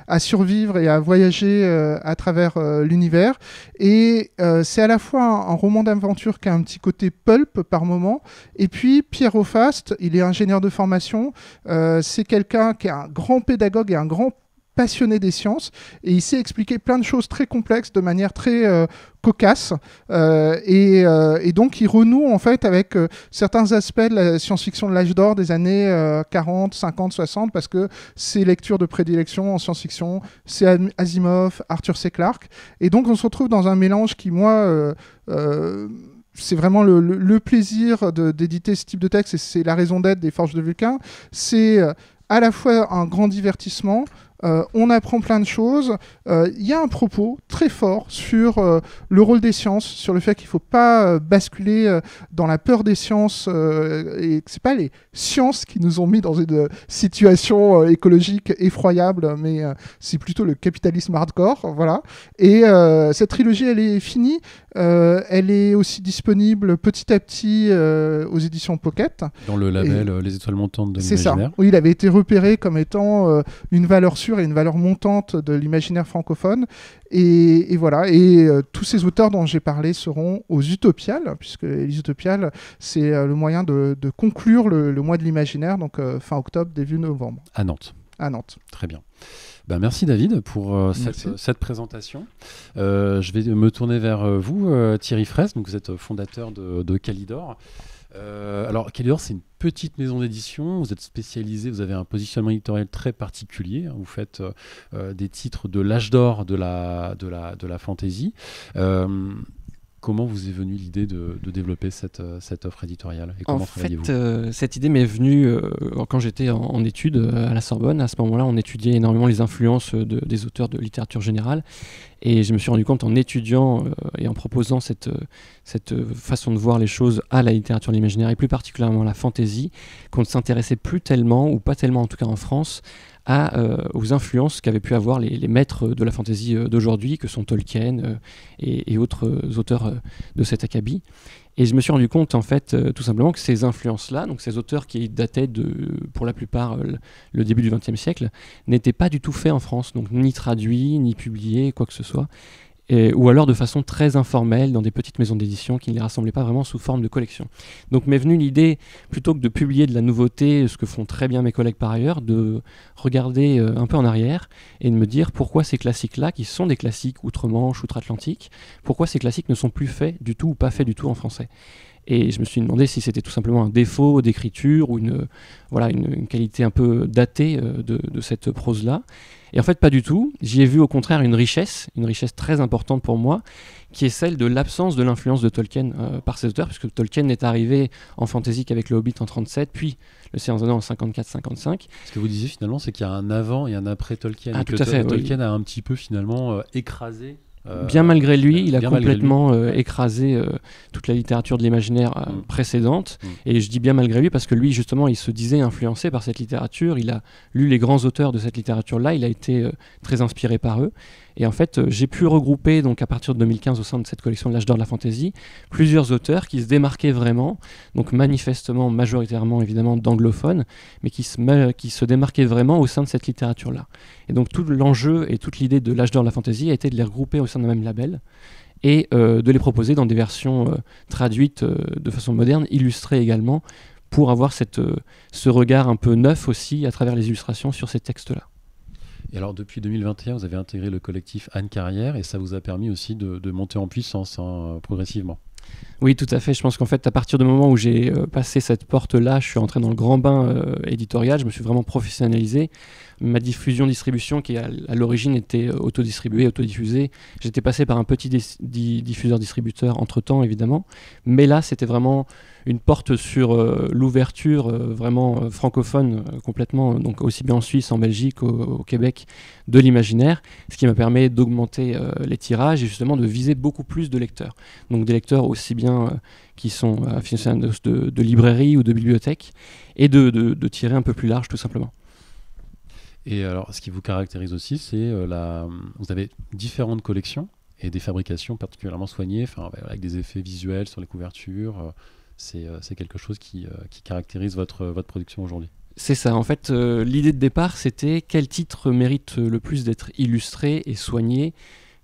à survivre et à voyager à travers l'univers. Et c'est à la fois un roman d'aventure qui a un petit côté pulp par moment, et puis Pierre Aufaste, il est ingénieur de formation, c'est quelqu'un qui est un grand pédagogue et un grand passionné des sciences et il sait expliquer plein de choses très complexes de manière très cocasse et donc il renoue en fait avec certains aspects de la science-fiction de l'âge d'or des années 40, 50, 60 parce que ses lectures de prédilection en science-fiction c'est Asimov, Arthur C. Clarke et donc on se retrouve dans un mélange qui moi c'est vraiment le plaisir d'éditer ce type de texte et c'est la raison d'être des Forges de Vulcain. C'est à la fois un grand divertissement, on apprend plein de choses. Il y a un propos très fort sur le rôle des sciences, sur le fait qu'il ne faut pas basculer dans la peur des sciences et que ce n'est pas les sciences qui nous ont mis dans une situation écologique effroyable, mais c'est plutôt le capitalisme hardcore. Voilà. Et cette trilogie, elle est finie. Elle est aussi disponible petit à petit aux éditions Pocket. Dans le label Les Étoiles Montantes de l'Imaginaire. C'est ça. Oui, il avait été repéré comme étant une valeur sûre et une valeur montante de l'imaginaire francophone. Et voilà. Et tous ces auteurs dont j'ai parlé seront aux Utopiales, puisque les Utopiales, c'est le moyen de conclure le mois de l'imaginaire, donc fin octobre, début novembre. À Nantes. À Nantes. Très bien. Merci David pour cette présentation. Je vais me tourner vers vous, Thierry Fraisse. Donc vous êtes fondateur de Calidor. Alors Calidor, c'est une petite maison d'édition. Vous êtes spécialisé, vous avez un positionnement éditorial très particulier. Vous faites des titres de l'âge d'or de la fantasy. Comment vous est venue l'idée de développer cette offre éditoriale et comment travaillez-vous ? Cette idée m'est venue quand j'étais en études à la Sorbonne. À ce moment-là, on étudiait énormément les influences des auteurs de littérature générale. Et je me suis rendu compte en étudiant et en proposant cette façon de voir les choses à la littérature de l'imaginaire et plus particulièrement à la fantasy, qu'on ne s'intéressait plus tellement, ou pas tellement en tout cas en France, aux influences qu'avaient pu avoir les maîtres de la fantasy d'aujourd'hui, que sont Tolkien et autres auteurs de cet acabit. Et je me suis rendu compte, en fait, tout simplement que ces influences-là, donc ces auteurs qui dataient pour la plupart, le début du XXe siècle, n'étaient pas du tout faits en France, donc ni traduits, ni publiés, quoi que ce soit. Ou alors de façon très informelle dans des petites maisons d'édition qui ne les rassemblaient pas vraiment sous forme de collection. Donc m'est venue l'idée, plutôt que de publier de la nouveauté, ce que font très bien mes collègues par ailleurs, de regarder un peu en arrière et de me dire pourquoi ces classiques-là, qui sont des classiques outre-Manche, outre-Atlantique, pourquoi ces classiques ne sont plus faits du tout ou pas faits du tout en français. Et je me suis demandé si c'était tout simplement un défaut d'écriture ou une qualité un peu datée de cette prose-là. Et en fait, pas du tout. J'y ai vu au contraire une richesse très importante pour moi, qui est celle de l'absence de l'influence de Tolkien par ses auteurs, puisque Tolkien n'est arrivé en fantasy qu'avec le Hobbit en 37, puis le Seigneur des Anneaux en 54-55. Ce que vous disiez finalement, c'est qu'il y a un avant et un après Tolkien. Ah, tout à fait, Tolkien a un petit peu finalement écrasé. Bien malgré lui, il a complètement écrasé toute la littérature de l'imaginaire précédente. Et je dis bien malgré lui parce que lui, justement, il se disait influencé par cette littérature. Il a lu les grands auteurs de cette littérature-là. Il a été très inspiré par eux. Et en fait, j'ai pu regrouper, donc à partir de 2015, au sein de cette collection de l'âge d'or de la fantasy, plusieurs auteurs qui se démarquaient vraiment, donc manifestement, majoritairement, évidemment, d'anglophones, mais qui se démarquaient vraiment au sein de cette littérature-là. Et donc tout l'enjeu et toute l'idée de l'âge d'or de la fantasy a été de les regrouper au sein d'un même label et de les proposer dans des versions traduites de façon moderne, illustrées également, pour avoir ce regard un peu neuf aussi à travers les illustrations sur ces textes-là. Et alors depuis 2021, vous avez intégré le collectif Anne Carrière et ça vous a permis aussi de monter en puissance progressivement. Oui, tout à fait. Je pense qu'en fait, à partir du moment où j'ai passé cette porte-là, je suis entré dans le grand bain éditorial, je me suis vraiment professionnalisé. Ma diffusion-distribution, qui à l'origine était autodistribuée, autodiffusée, j'étais passé par un petit diffuseur-distributeur entre-temps, évidemment. Mais là, c'était vraiment une porte sur l'ouverture vraiment francophone complètement, donc aussi bien en Suisse, en Belgique, au Québec, de l'imaginaire, ce qui m'a permis d'augmenter les tirages et justement de viser beaucoup plus de lecteurs. Donc des lecteurs aussi bien qui sont aficionados de librairies ou de bibliothèques et de tirer un peu plus large tout simplement. Et alors, ce qui vous caractérise aussi, c'est vous avez différentes collections et des fabrications particulièrement soignées, avec des effets visuels sur les couvertures. C'est quelque chose qui caractérise votre production aujourd'hui. C'est ça. En fait, l'idée de départ, c'était quel titre mérite le plus d'être illustré et soigné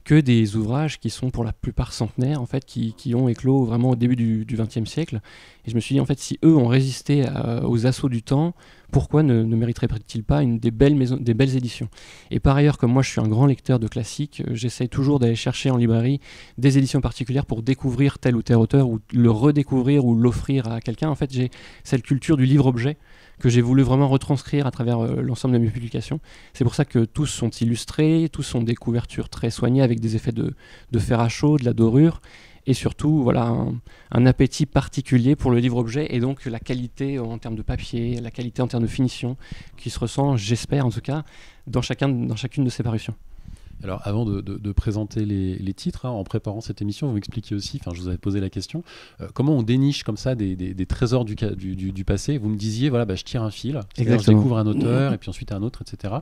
que des ouvrages qui sont pour la plupart centenaires, en fait, qui ont éclos vraiment au début du XXe siècle. Et je me suis dit, en fait, si eux ont résisté aux assauts du temps, pourquoi ne mériterait-il pas des belles éditions? Et par ailleurs, comme moi je suis un grand lecteur de classiques, j'essaie toujours d'aller chercher en librairie des éditions particulières pour découvrir tel ou tel auteur, ou le redécouvrir ou l'offrir à quelqu'un. En fait, j'ai cette culture du livre-objet que j'ai voulu vraiment retranscrire à travers l'ensemble de mes publications. C'est pour ça que tous sont illustrés, tous ont des couvertures très soignées avec des effets de fer à chaud, de la dorure, et surtout voilà, un appétit particulier pour le livre-objet, et donc la qualité en termes de papier, la qualité en termes de finition, qui se ressent, j'espère en tout cas, dans chacune de ces parutions. Alors, avant de présenter les titres, en préparant cette émission, vous m'expliquiez aussi, je vous avais posé la question, comment on déniche comme ça des trésors du passé. Vous me disiez, voilà, je tire un fil, je découvre un auteur, et puis ensuite un autre, etc.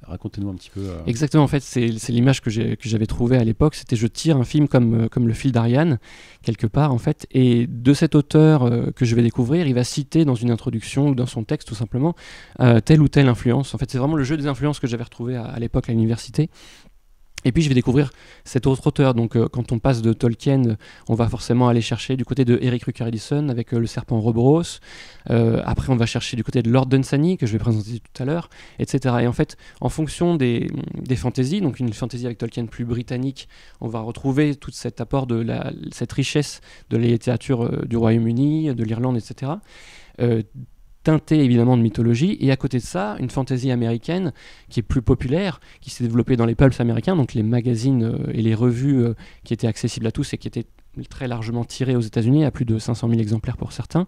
Racontez-nous un petit peu. Exactement, en fait, c'est l'image que j'avais trouvée à l'époque, c'était je tire un film comme le fil d'Ariane, quelque part, en fait, et de cet auteur que je vais découvrir, il va citer dans une introduction ou dans son texte, tout simplement, telle ou telle influence. En fait, c'est vraiment le jeu des influences que j'avais retrouvé à l'époque à l'université. Et puis je vais découvrir cet autre auteur. Donc quand on passe de Tolkien, on va forcément aller chercher du côté de Eric Rucker Ellison avec Le Serpent Ouroboros. Après on va chercher du côté de Lord Dunsany que je vais présenter tout à l'heure, etc. Et en fait, en fonction des fantaisies, donc une fantaisie avec Tolkien plus britannique, on va retrouver tout cet apport cette richesse de la littérature du Royaume-Uni, de l'Irlande, etc. Teintée évidemment de mythologie, et à côté de ça, une fantasy américaine qui est plus populaire, qui s'est développée dans les pulps américains, donc les magazines et les revues qui étaient accessibles à tous et qui étaient très largement tirées aux États-Unis, à plus de 500 000 exemplaires pour certains.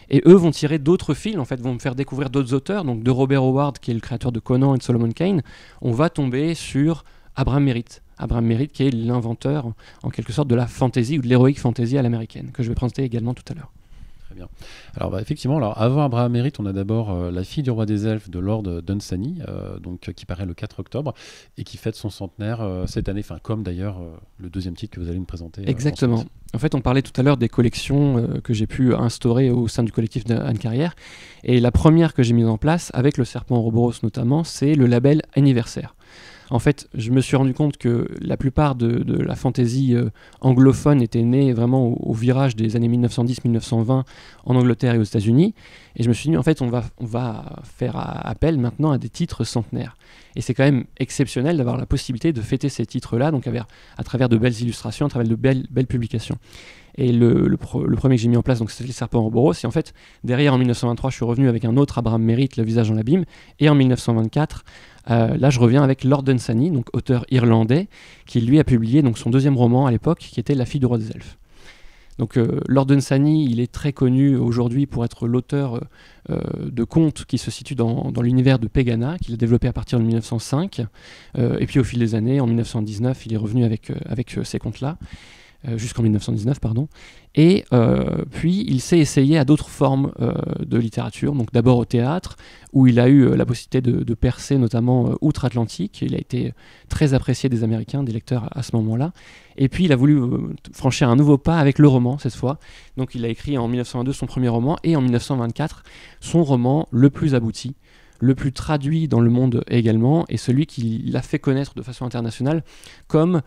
Et eux vont tirer d'autres fils, en fait, vont me faire découvrir d'autres auteurs. Donc de Robert Howard, qui est le créateur de Conan et de Solomon Kane, on va tomber sur Abraham Merritt. Abraham Merritt, qui est l'inventeur, en quelque sorte, de la fantasy ou de l'héroïque fantasy à l'américaine, que je vais présenter également tout à l'heure. Très bien. Alors effectivement, avant Abraham Merritt, on a d'abord La fille du roi des elfes de Lord Dunsany, qui paraît le 4 octobre et qui fête son centenaire cette année, comme d'ailleurs le deuxième titre que vous allez nous présenter. Exactement. En fait, on parlait tout à l'heure des collections que j'ai pu instaurer au sein du collectif d'Anne Carrière. Et la première que j'ai mise en place, avec Le Serpent Ouroboros notamment, c'est le label Anniversaire. En fait, je me suis rendu compte que la plupart de la fantaisie anglophone était née vraiment au virage des années 1910-1920 en Angleterre et aux États-Unis. Et je me suis dit, en fait, on va faire appel maintenant à des titres centenaires. Et c'est quand même exceptionnel d'avoir la possibilité de fêter ces titres-là, donc à travers de belles illustrations, à travers de belles publications. Et le premier que j'ai mis en place, donc c'était Le Serpent Ouroboros. Et en fait, derrière, en 1923, je suis revenu avec un autre Abraham Merritt, Le visage dans l'abîme. Et en 1924, là, je reviens avec Lord Dunsany, donc auteur irlandais, qui lui a publié donc, son deuxième roman à l'époque, qui était La fille du roi des elfes. Donc Lord Dunsany, il est très connu aujourd'hui pour être l'auteur de contes qui se situent dans l'univers de Pegana, qu'il a développé à partir de 1905. Et puis au fil des années, en 1919, il est revenu avec ces contes-là. Jusqu'en 1919, pardon. Et puis, il s'est essayé à d'autres formes de littérature. Donc d'abord au théâtre, où il a eu la possibilité de percer, notamment outre-Atlantique. Il a été très apprécié des Américains, des lecteurs à ce moment-là. Et puis, il a voulu franchir un nouveau pas avec le roman, cette fois. Donc il a écrit en 1922 son premier roman, et en 1924, son roman le plus abouti, le plus traduit dans le monde également, et celui qui l'a fait connaître de façon internationale comme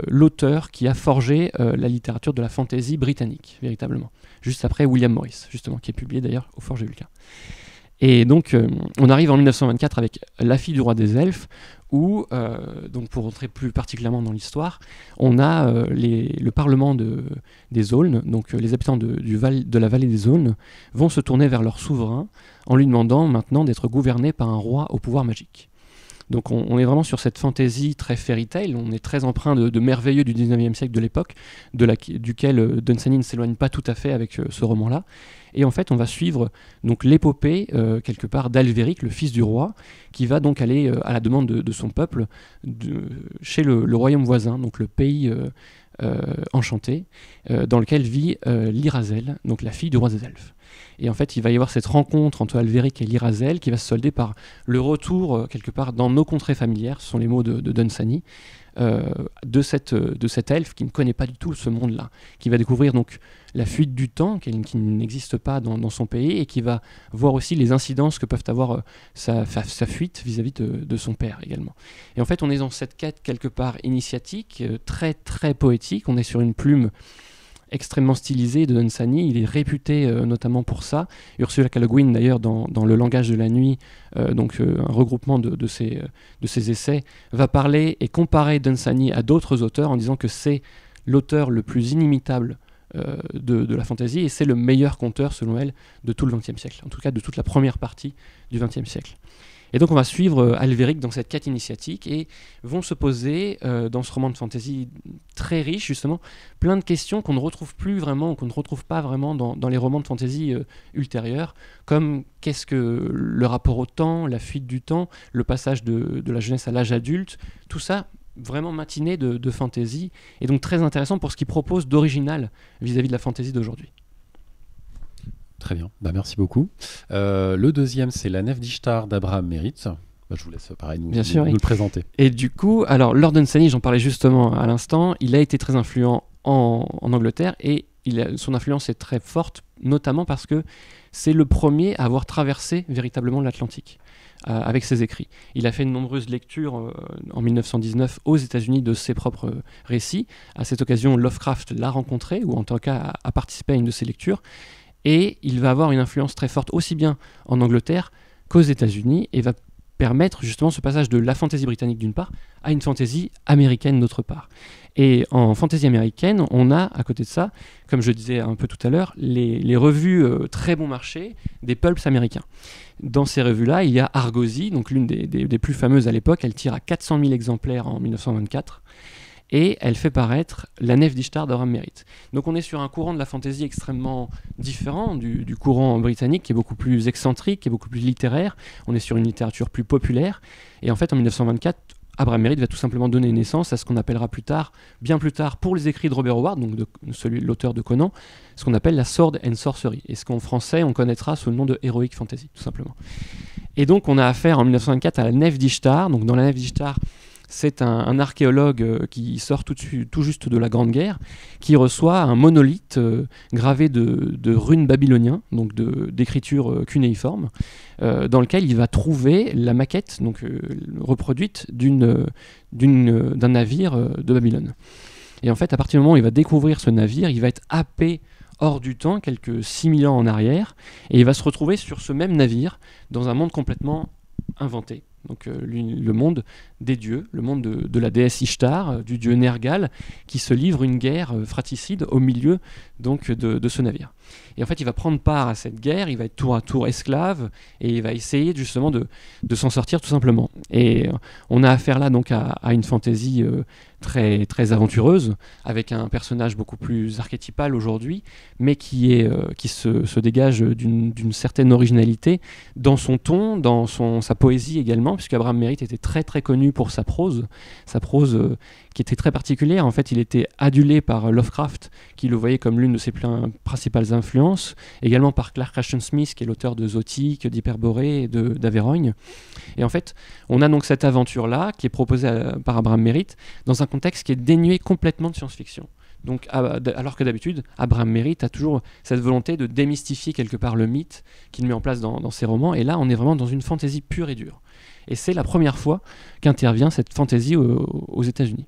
l'auteur qui a forgé la littérature de la fantasy britannique, véritablement. Juste après William Morris, justement, qui est publié d'ailleurs au Forge et Vulcain. Et donc, on arrive en 1924 avec La fille du roi des elfes, où, donc pour rentrer plus particulièrement dans l'histoire, on a le parlement des Aulnes, donc les habitants de la vallée des Aulnes, vont se tourner vers leur souverain en lui demandant maintenant d'être gouverné par un roi au pouvoir magique. Donc on est vraiment sur cette fantaisie très fairy tale, on est très empreint de merveilleux du 19e siècle de l'époque, duquel Dunsany ne s'éloigne pas tout à fait avec ce roman-là. Et en fait, on va suivre donc l'épopée, quelque part, d'Alvéric, le fils du roi, qui va donc aller à la demande de son peuple chez le royaume voisin, donc le pays enchanté, dans lequel vit Lyrazel, donc la fille du roi des elfes. Et en fait, il va y avoir cette rencontre entre Alvéric et Lyrazel qui va se solder par le retour, quelque part, dans nos contrées familières, ce sont les mots de Dunsany, de cet elfe qui ne connaît pas du tout ce monde-là, qui va découvrir donc la fuite du temps, qui n'existe pas dans son pays, et qui va voir aussi les incidences que peuvent avoir sa fuite vis-à-vis de son père également. Et en fait, on est dans cette quête quelque part initiatique, très très poétique, on est sur une plume extrêmement stylisé de Dunsany. Il est réputé notamment pour ça. Ursula K. Le Guin, d'ailleurs, dans Le langage de la nuit, donc un regroupement de ses essais, va parler et comparer Dunsany à d'autres auteurs en disant que c'est l'auteur le plus inimitable de la fantaisie, et c'est le meilleur conteur, selon elle, de tout le XXe siècle, en tout cas de toute la première partie du XXe siècle. Et donc on va suivre Albéric dans cette quête initiatique et vont se poser dans ce roman de fantasy très riche, justement, plein de questions qu'on ne retrouve plus vraiment, ou qu'on ne retrouve pas vraiment dans les romans de fantasy ultérieurs, comme qu'est-ce que le rapport au temps, la fuite du temps, le passage de la jeunesse à l'âge adulte, tout ça vraiment matiné de fantasy, et donc très intéressant pour ce qu'il propose d'original vis-à-vis de la fantasy d'aujourd'hui. Très bien, merci beaucoup. Le deuxième, c'est La Nef d'Ishtar d'Abraham Merritt. Je vous laisse pareil nous le présenter. Et du coup, alors Lord Dunsany, j'en parlais justement à l'instant, il a été très influent en Angleterre, et son influence est très forte, notamment parce que c'est le premier à avoir traversé véritablement l'Atlantique avec ses écrits. Il a fait de nombreuses lectures en 1919 aux États-Unis de ses propres récits. À cette occasion, Lovecraft l'a rencontré, ou en tout cas a participé à une de ses lectures. Et il va avoir une influence très forte aussi bien en Angleterre qu'aux États-Unis, et va permettre justement ce passage de la fantaisie britannique d'une part à une fantaisie américaine d'autre part. Et en fantaisie américaine, on a à côté de ça, comme je disais un peu tout à l'heure, les revues très bon marché des pulps américains. Dans ces revues-là, il y a Argosy, donc l'une des plus fameuses à l'époque. Elle tire à 400 000 exemplaires en 1924. Et elle fait paraître La Nef d'Ishtar d'Abraham Merritt. Donc on est sur un courant de la fantaisie extrêmement différent du courant britannique, qui est beaucoup plus excentrique, qui est beaucoup plus littéraire. On est sur une littérature plus populaire. Et en fait, en 1924, Abraham Merritt va tout simplement donner naissance à ce qu'on appellera bien plus tard, pour les écrits de Robert Howard, donc l'auteur de Conan, ce qu'on appelle la Sword and Sorcery. Et ce qu'en français, on connaîtra sous le nom de Heroic Fantasy, tout simplement. Et donc on a affaire en 1924 à La Nef d'Ishtar. Donc dans La Nef d'Ishtar, c'est un archéologue qui sort tout juste de la Grande Guerre, qui reçoit un monolithe gravé de runes babyloniens, donc d'écriture cunéiforme, dans lequel il va trouver la maquette, donc reproduite d'un navire de Babylone. Et en fait, à partir du moment où il va découvrir ce navire, il va être happé hors du temps, quelques 6000 ans en arrière, et il va se retrouver sur ce même navire, dans un monde complètement inventé. Donc le monde des dieux, le monde de la déesse Ishtar, du dieu Nergal, qui se livre une guerre fratricide au milieu donc, de ce navire. Et en fait, il va prendre part à cette guerre, il va être tour à tour esclave, et il va essayer justement de s'en sortir tout simplement. Et on a affaire là donc à une fantaisie très, très aventureuse, avec un personnage beaucoup plus archétypal aujourd'hui, mais qui se dégage d'une certaine originalité dans son ton, dans sa poésie également, puisque Abraham Merritt était très très connu pour sa prose qui était très particulière. En fait, il était adulé par Lovecraft, qui le voyait comme l'une de ses principales influences, également par Clark Ashton Smith, qui est l'auteur de Zotique, d'Hyperborée et d'Averrogne. Et en fait, on a donc cette aventure-là, qui est proposée par Abraham Merritt, dans un contexte qui est dénué complètement de science-fiction. Donc, alors que d'habitude, Abraham Merritt a toujours cette volonté de démystifier quelque part le mythe qu'il met en place dans ses romans, et là, on est vraiment dans une fantaisie pure et dure. Et c'est la première fois qu'intervient cette fantaisie aux États-Unis.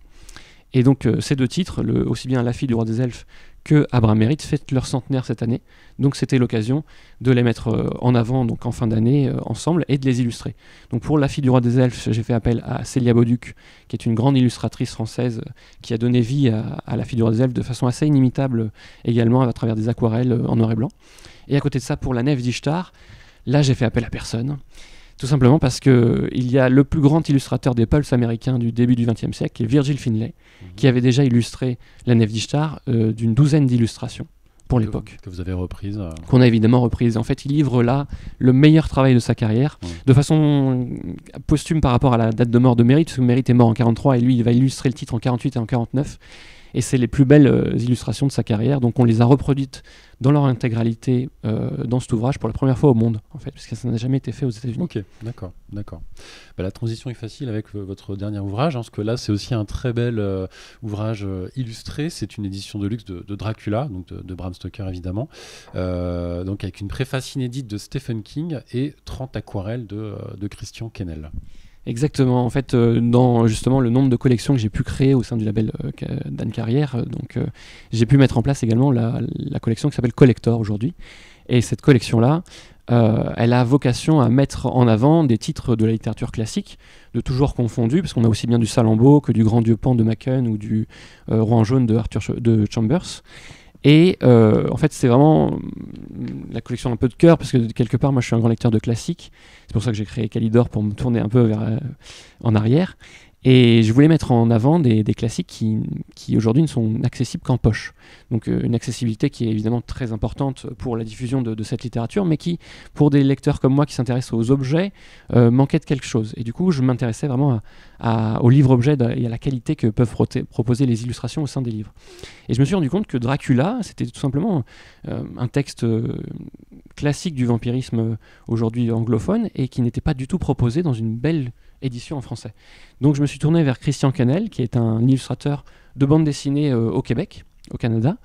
Et donc ces deux titres, aussi bien La fille du roi des elfes que Abraham Merritt, fêtent leur centenaire cette année. Donc c'était l'occasion de les mettre en avant donc en fin d'année ensemble, et de les illustrer. Donc pour La fille du roi des elfes, j'ai fait appel à Célia Bauduc, qui est une grande illustratrice française qui a donné vie à La fille du roi des elfes de façon assez inimitable également, à travers des aquarelles en noir et blanc. Et à côté de ça, pour La Nef d'Ishtar, là j'ai fait appel à personne. Tout simplement parce qu'il y a le plus grand illustrateur des pulps américains du début du XXe siècle, qui est Virgil Finlay, qui avait déjà illustré La Nef d'Ishtar d'une douzaine d'illustrations pour l'époque. Que vous avez reprise. Qu'on a évidemment reprise. En fait, il livre là le meilleur travail de sa carrière, de façon posthume par rapport à la date de mort de Merritt, parce que Merritt est mort en 1943 et lui, il va illustrer le titre en 1948 et en 1949. Et c'est les plus belles illustrations de sa carrière. Donc on les a reproduites dans leur intégralité dans cet ouvrage pour la première fois au monde, en fait, puisque ça n'a jamais été fait aux États-Unis. Ok, d'accord. La transition est facile avec votre dernier ouvrage, parce que là c'est aussi un très bel ouvrage illustré. C'est une édition de luxe de Dracula, donc de Bram Stoker évidemment, donc avec une préface inédite de Stephen King et 30 aquarelles de Christian Kennel. Exactement. En fait, dans justement le nombre de collections que j'ai pu créer au sein du label d'Anne Carrière, j'ai pu mettre en place également la collection qui s'appelle Collector aujourd'hui. Et cette collection-là, elle a vocation à mettre en avant des titres de la littérature classique, de tout genre confondu, parce qu'on a aussi bien du Salammbô que du Grand Dieu Pan de Machen ou du Roi en jaune de Chambers. Et en fait, c'est vraiment la collection un peu de cœur, parce que quelque part, moi, je suis un grand lecteur de classiques. C'est pour ça que j'ai créé Calidor, pour me tourner un peu en arrière. Et je voulais mettre en avant des classiques qui aujourd'hui ne sont accessibles qu'en poche. Donc une accessibilité qui est évidemment très importante pour la diffusion de cette littérature, mais qui, pour des lecteurs comme moi qui s'intéressent aux objets, manquait de quelque chose. Et du coup, je m'intéressais vraiment aux livres-objets et à la qualité que peuvent proposer les illustrations au sein des livres. Et je me suis rendu compte que Dracula, c'était tout simplement un texte classique du vampirisme aujourd'hui anglophone, et qui n'était pas du tout proposé dans une belle édition en français. Donc je me suis tourné vers Christian Canel, qui est un illustrateur de bande dessinée au Québec, au Canada,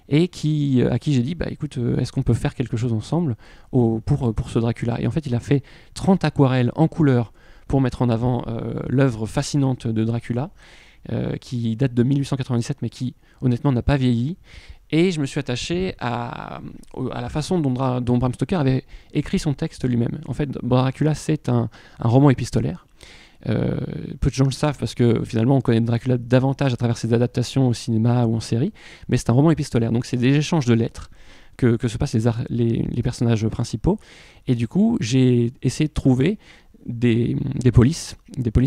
et à qui j'ai dit, écoute, est-ce qu'on peut faire quelque chose ensemble pour ce Dracula? Et en fait, il a fait 30 aquarelles en couleur pour mettre en avant l'œuvre fascinante de Dracula, qui date de 1897, mais qui, honnêtement, n'a pas vieilli. Et je me suis attaché à la façon dont Bram Stoker avait écrit son texte lui-même. En fait, Dracula, c'est un roman épistolaire. Peu de gens le savent, parce que finalement on connaît Dracula davantage à travers ses adaptations au cinéma ou en série, mais c'est un roman épistolaire, donc c'est des échanges de lettres que se passent les personnages principaux. Et du coup, j'ai essayé de trouver des polices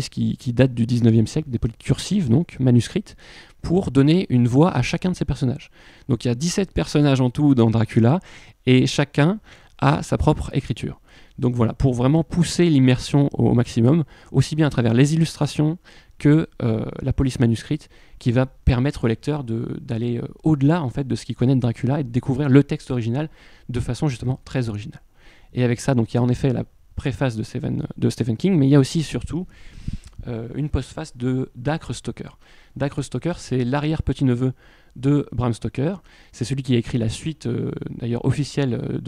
qui datent du 19e siècle, des polices cursives, donc manuscrites, pour donner une voix à chacun de ces personnages. Donc il y a 17 personnages en tout dans Dracula, et chacun a sa propre écriture. Donc voilà, pour vraiment pousser l'immersion au maximum, aussi bien à travers les illustrations que la police manuscrite, qui va permettre au lecteur d'aller au-delà en fait de ce qu'il connaît de Dracula, et de découvrir le texte original de façon justement très originale. Et avec ça, donc il y a en effet la préface de Stephen King, mais il y a aussi surtout une postface d'Acre Stoker. D'Acre Stoker, c'est l'arrière-petit-neveu de Bram Stoker. C'est celui qui a écrit la suite, d'ailleurs officielle,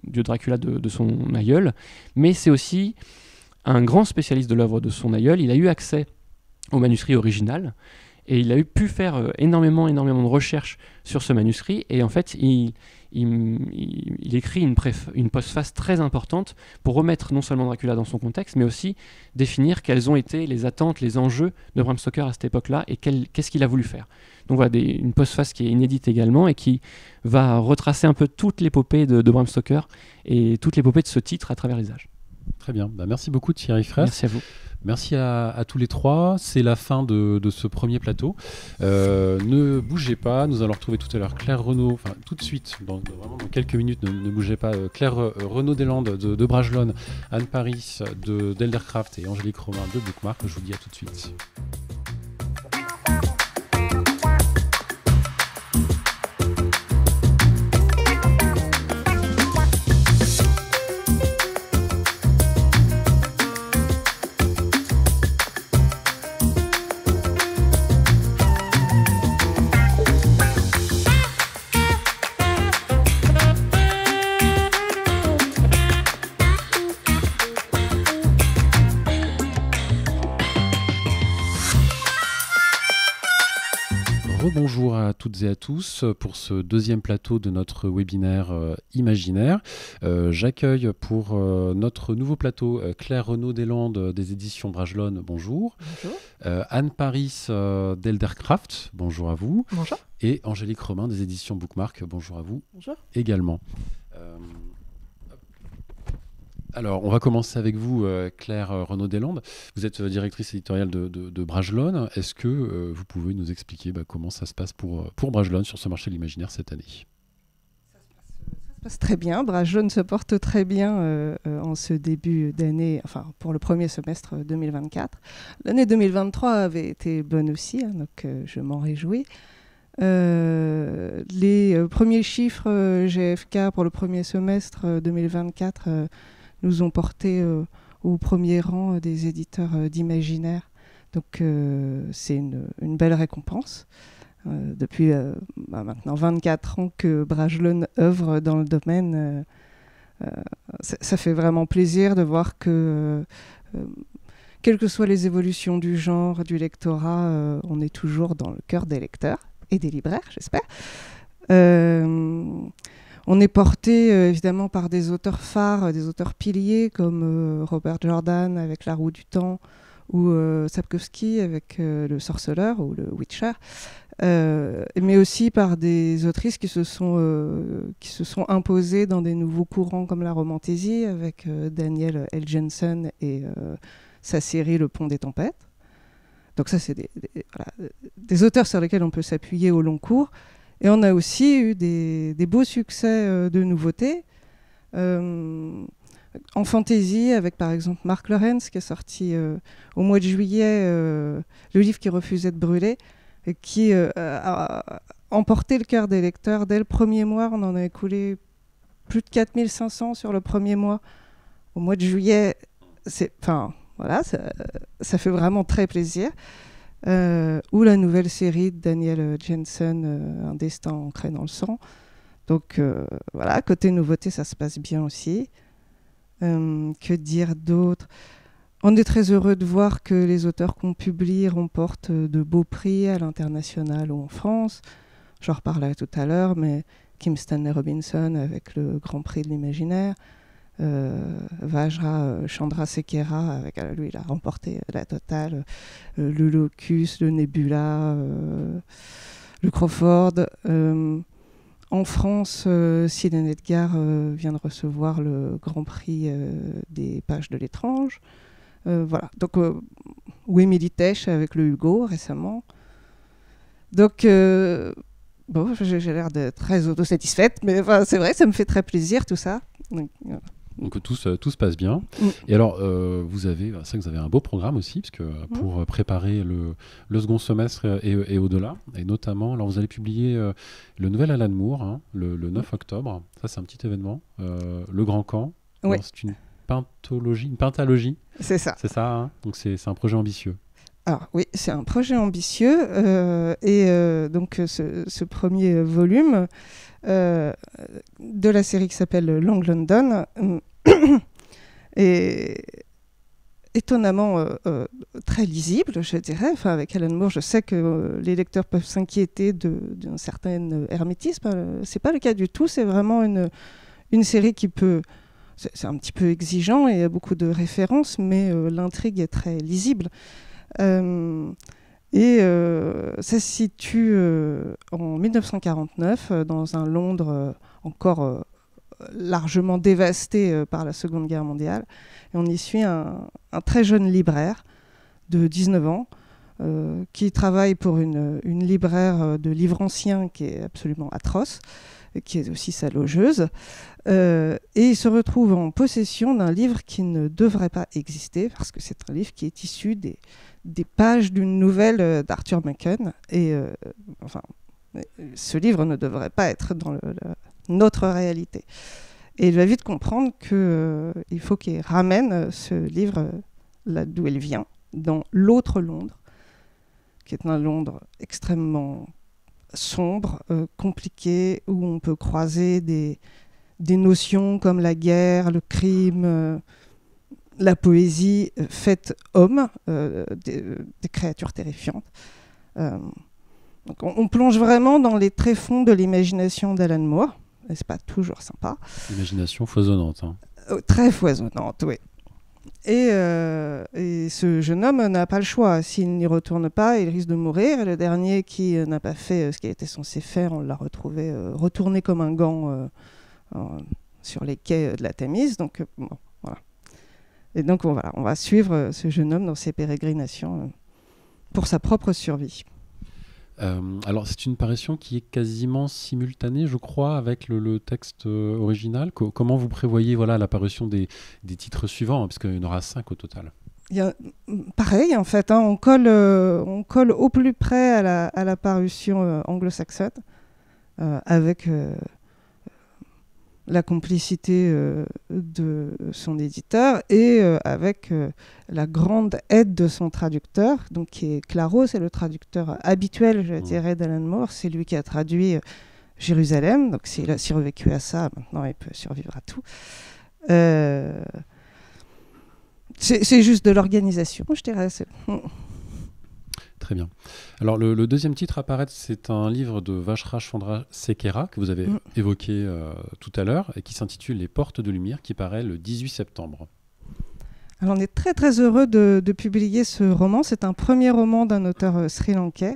du Dracula de son aïeul. Mais c'est aussi un grand spécialiste de l'œuvre de son aïeul. Il a eu accès au manuscrit original, et il a pu faire énormément de recherches sur ce manuscrit. Et en fait, il écrit une postface très importante pour remettre non seulement Dracula dans son contexte, mais aussi définir quelles ont été les attentes, les enjeux de Bram Stoker à cette époque-là, et qu'est-ce qu'il a voulu faire. Donc voilà, une postface qui est inédite également, et qui va retracer un peu toute l'épopée de Bram Stoker, et toute l'épopée de ce titre à travers les âges. Très bien, merci beaucoup Thierry Fraisse. Merci à vous. Merci à tous les trois, c'est la fin de ce premier plateau. Ne bougez pas, nous allons retrouver tout à l'heure Claire Renaud, enfin tout de suite, vraiment dans quelques minutes, ne bougez pas, Claire Renaud-Deslandes de Brajlon, Anne Paris d'Eldercraft et Angélique Romain de Bookmark. Je vous dis à tout de suite. Bonjour à toutes et à tous pour ce deuxième plateau de notre webinaire imaginaire. J'accueille pour notre nouveau plateau Claire Renaud-Deslandes des éditions Brajlon. Bonjour. Bonjour. Anne Paris d'Eldercraft. Bonjour à vous. Bonjour. Et Angélique Romain des éditions Bookmark. Bonjour à vous. Bonjour. Également. Alors, on va commencer avec vous, Claire Renaud-Deslandes. Vous êtes directrice éditoriale de Brajlon. Est-ce que vous pouvez nous expliquer comment ça se passe pour Brajlon sur ce marché de l'imaginaire cette année ? Ça se passe très bien. Brajlon se porte très bien en ce début d'année, enfin pour le premier semestre 2024. L'année 2023 avait été bonne aussi, donc je m'en réjouis. Les premiers chiffres GFK pour le premier semestre 2024 nous ont portés au premier rang des éditeurs d'imaginaire. Donc c'est une belle récompense. Depuis maintenant 24 ans que Brajlon œuvre dans le domaine, ça fait vraiment plaisir de voir quelles que soient les évolutions du genre, du lectorat, on est toujours dans le cœur des lecteurs et des libraires, j'espère. On est porté évidemment par des auteurs phares, des auteurs piliers comme Robert Jordan avec La Roue du Temps ou Sapkowski avec Le Sorceleur ou Le Witcher, mais aussi par des autrices qui se sont imposées dans des nouveaux courants comme la romantésie avec Danielle L. Jensen et sa série Le Pont des Tempêtes. Donc ça, c'est des auteurs sur lesquels on peut s'appuyer au long cours. Et on a aussi eu des beaux succès de nouveautés. En fantasy, avec par exemple Mark Lawrence, qui a sorti au mois de juillet le livre qui refusait de brûler, et qui a emporté le cœur des lecteurs. Dès le premier mois, on en a écoulé plus de 4500 sur le premier mois. Au mois de juillet, voilà, ça fait vraiment très plaisir. Ou la nouvelle série de Danielle Jensen, Un destin ancré dans le sang. Donc voilà, côté nouveauté, ça se passe bien aussi. Que dire d'autre ? On est très heureux de voir que les auteurs qu'on publie remportent de beaux prix à l'international ou en France. J'en reparlerai tout à l'heure, mais Kim Stanley Robinson avec le Grand Prix de l'Imaginaire. Vajra Chandrasekera, avec lui, il a remporté la totale. Le Locus, le Nebula, le Crawford. En France, Céline Edgar vient de recevoir le Grand Prix des pages de l'étrange. Voilà. Donc, ou Émilie Tesch avec le Hugo récemment. Donc, bon, j'ai l'air de très autosatisfaite, mais c'est vrai, ça me fait très plaisir tout ça. Donc, voilà. Donc tout se passe bien. Et alors, c'est vrai que vous avez un beau programme aussi, parce que pour préparer le second semestre et au-delà, et notamment, alors vous allez publier le nouvel Alan Moore, le 9 octobre. Ça, c'est un petit événement. Le Grand Camp. Oui. C'est une pentalogie. C'est ça. C'est ça, hein. Donc c'est un projet ambitieux. Alors oui, c'est un projet ambitieux. Donc ce premier volume de la série qui s'appelle Long London est étonnamment très lisible, je dirais. Enfin, avec Alan Moore, je sais que les lecteurs peuvent s'inquiéter d'un certain hermétisme. C'est pas le cas du tout. C'est vraiment une série qui peut... C'est un petit peu exigeant et il y a beaucoup de références, mais l'intrigue est très lisible. Ça se situe en 1949 dans un Londres encore largement dévasté par la Seconde Guerre mondiale. Et on y suit un très jeune libraire de 19 ans qui travaille pour une libraire de livres anciens qui est absolument atroce, qui est aussi sa logeuse. Et il se retrouve en possession d'un livre qui ne devrait pas exister, parce que c'est un livre qui est issu des pages d'une nouvelle d'Arthur Machen. Et ce livre ne devrait pas être dans notre réalité. Et il va vite comprendre qu'il faut qu'il ramène ce livre là d'où il vient, dans l'autre Londres, qui est un Londres extrêmement sombre, compliqué, où on peut croiser des notions comme la guerre, le crime, la poésie faite homme, des créatures terrifiantes. Donc on plonge vraiment dans les tréfonds de l'imagination d'Alan Moore, et c'est pas toujours sympa. Imagination foisonnante. Hein. Très foisonnante, oui. Et ce jeune homme n'a pas le choix. S'il n'y retourne pas, il risque de mourir. Et le dernier qui n'a pas fait ce qu'il était censé faire, on l'a retrouvé retourné comme un gant sur les quais de la Tamise. Donc, bon, voilà. Et donc, on va suivre ce jeune homme dans ses pérégrinations pour sa propre survie. Alors, c'est une parution qui est quasiment simultanée, je crois, avec le texte original. Comment vous prévoyez la parution des titres suivants, parce qu'il y en aura 5 au total? Pareil, en fait, on colle au plus près à la parution anglo-saxonne, avec la complicité de son éditeur et avec la grande aide de son traducteur, donc qui est Claro, c'est le traducteur habituel, je dirais, d'Alan Moore. C'est lui qui a traduit Jérusalem, donc s'il a survécu à ça, maintenant il peut survivre à tout. c'est juste de l'organisation, je dirais. Très bien. Alors, le deuxième titre à apparaître, c'est un livre de Vajra Chandrasekera que vous avez évoqué tout à l'heure et qui s'intitule Les Portes de Lumière, qui paraît le 18 septembre. Alors, on est très très heureux de publier ce roman. C'est un premier roman d'un auteur sri-lankais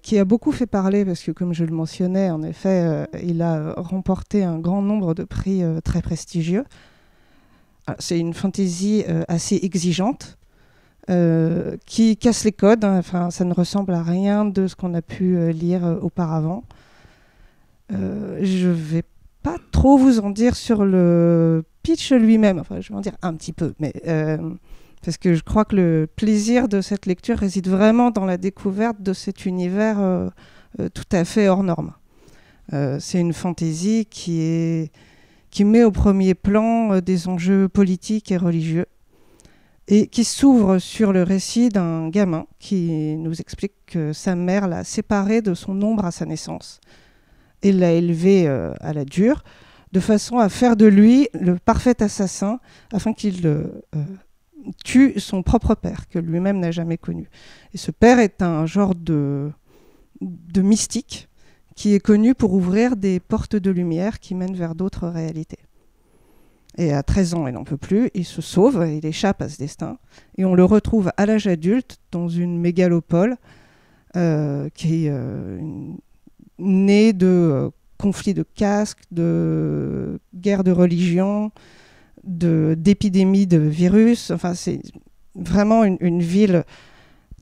qui a beaucoup fait parler parce que, comme je le mentionnais, en effet, il a remporté un grand nombre de prix très prestigieux. C'est une fantaisie assez exigeante. Qui casse les codes, hein. Enfin, ça ne ressemble à rien de ce qu'on a pu lire auparavant. Je ne vais pas trop vous en dire sur le pitch lui-même, enfin, je vais en dire un petit peu, mais, parce que je crois que le plaisir de cette lecture réside vraiment dans la découverte de cet univers tout à fait hors norme. C'est une fantaisie qui met au premier plan des enjeux politiques et religieux, et qui s'ouvre sur le récit d'un gamin qui nous explique que sa mère l'a séparé de son ombre à sa naissance et l'a élevé à la dure, de façon à faire de lui le parfait assassin, afin qu'il tue son propre père, que lui-même n'a jamais connu. Et ce père est un genre de mystique qui est connu pour ouvrir des portes de lumière qui mènent vers d'autres réalités. Et à 13 ans, il n'en peut plus, il se sauve, il échappe à ce destin, et on le retrouve à l'âge adulte dans une mégalopole qui est née de conflits de casques, de guerres de religion, d'épidémies de virus. Enfin, c'est vraiment une ville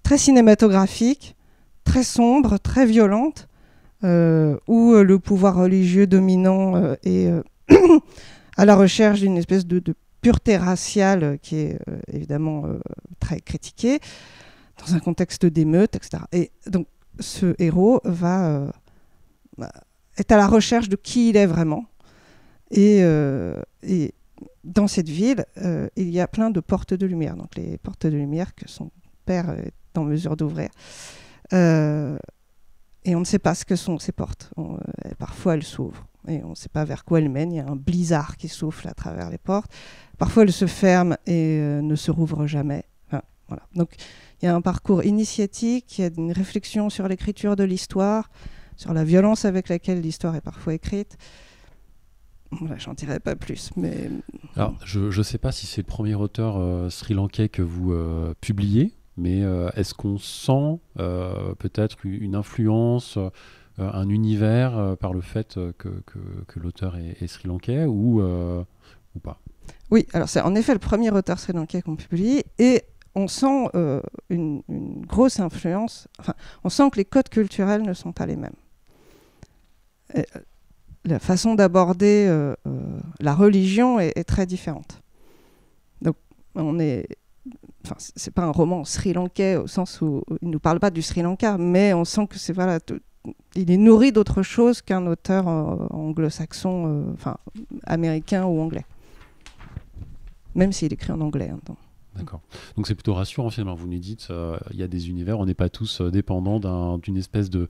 très cinématographique, très sombre, très violente, où le pouvoir religieux dominant est... à la recherche d'une espèce de pureté raciale qui est évidemment très critiquée, dans un contexte d'émeute, etc. Et donc, ce héros est à la recherche de qui il est vraiment. Et dans cette ville, il y a plein de portes de lumière, donc les portes de lumière que son père est en mesure d'ouvrir. Et on ne sait pas ce que sont ces portes. Parfois, elles s'ouvrent. Et on ne sait pas vers quoi elles mènent. Il y a un blizzard qui souffle à travers les portes. Parfois, elles se ferment et ne se rouvrent jamais. Enfin, voilà. Donc, il y a un parcours initiatique, il y a une réflexion sur l'écriture de l'histoire, sur la violence avec laquelle l'histoire est parfois écrite. Voilà, j'en dirai pas plus. Mais... Alors, je ne sais pas si c'est le premier auteur sri-lankais que vous publiez, mais est-ce qu'on sent peut-être une influence un univers par le fait que l'auteur est sri-lankais ou pas? Oui, alors c'est en effet le premier auteur sri-lankais qu'on publie et on sent une grosse influence, enfin, on sent que les codes culturels ne sont pas les mêmes. La façon d'aborder la religion est très différente. Donc enfin, c'est pas un roman sri-lankais au sens où il nous parle pas du Sri Lanka, mais on sent que c'est il est nourri d'autre chose qu'un auteur anglo-saxon, enfin américain ou anglais. Même s'il écrit en anglais. Hein, D'accord. Donc c'est plutôt rassurant finalement. Vous nous dites il y a des univers, on n'est pas tous dépendants d'une espèce de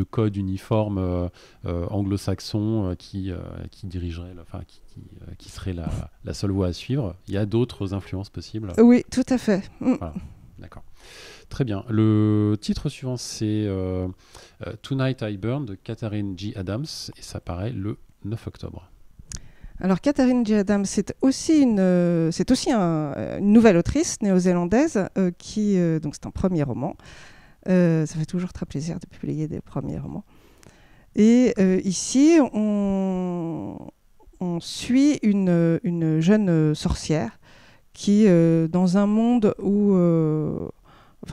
code uniforme anglo-saxon qui dirigerait, qui serait la seule voie à suivre. Il y a d'autres influences possibles. Oui, tout à fait. Voilà. D'accord. Très bien. Le titre suivant, c'est Tonight I Burn de Katharine G. Adams et ça paraît le 9 octobre. Alors, Katharine G. Adams, c'est aussi une nouvelle autrice néo-zélandaise donc c'est un premier roman. Ça fait toujours très plaisir de publier des premiers romans. Et ici, on suit une jeune sorcière qui, dans un monde où,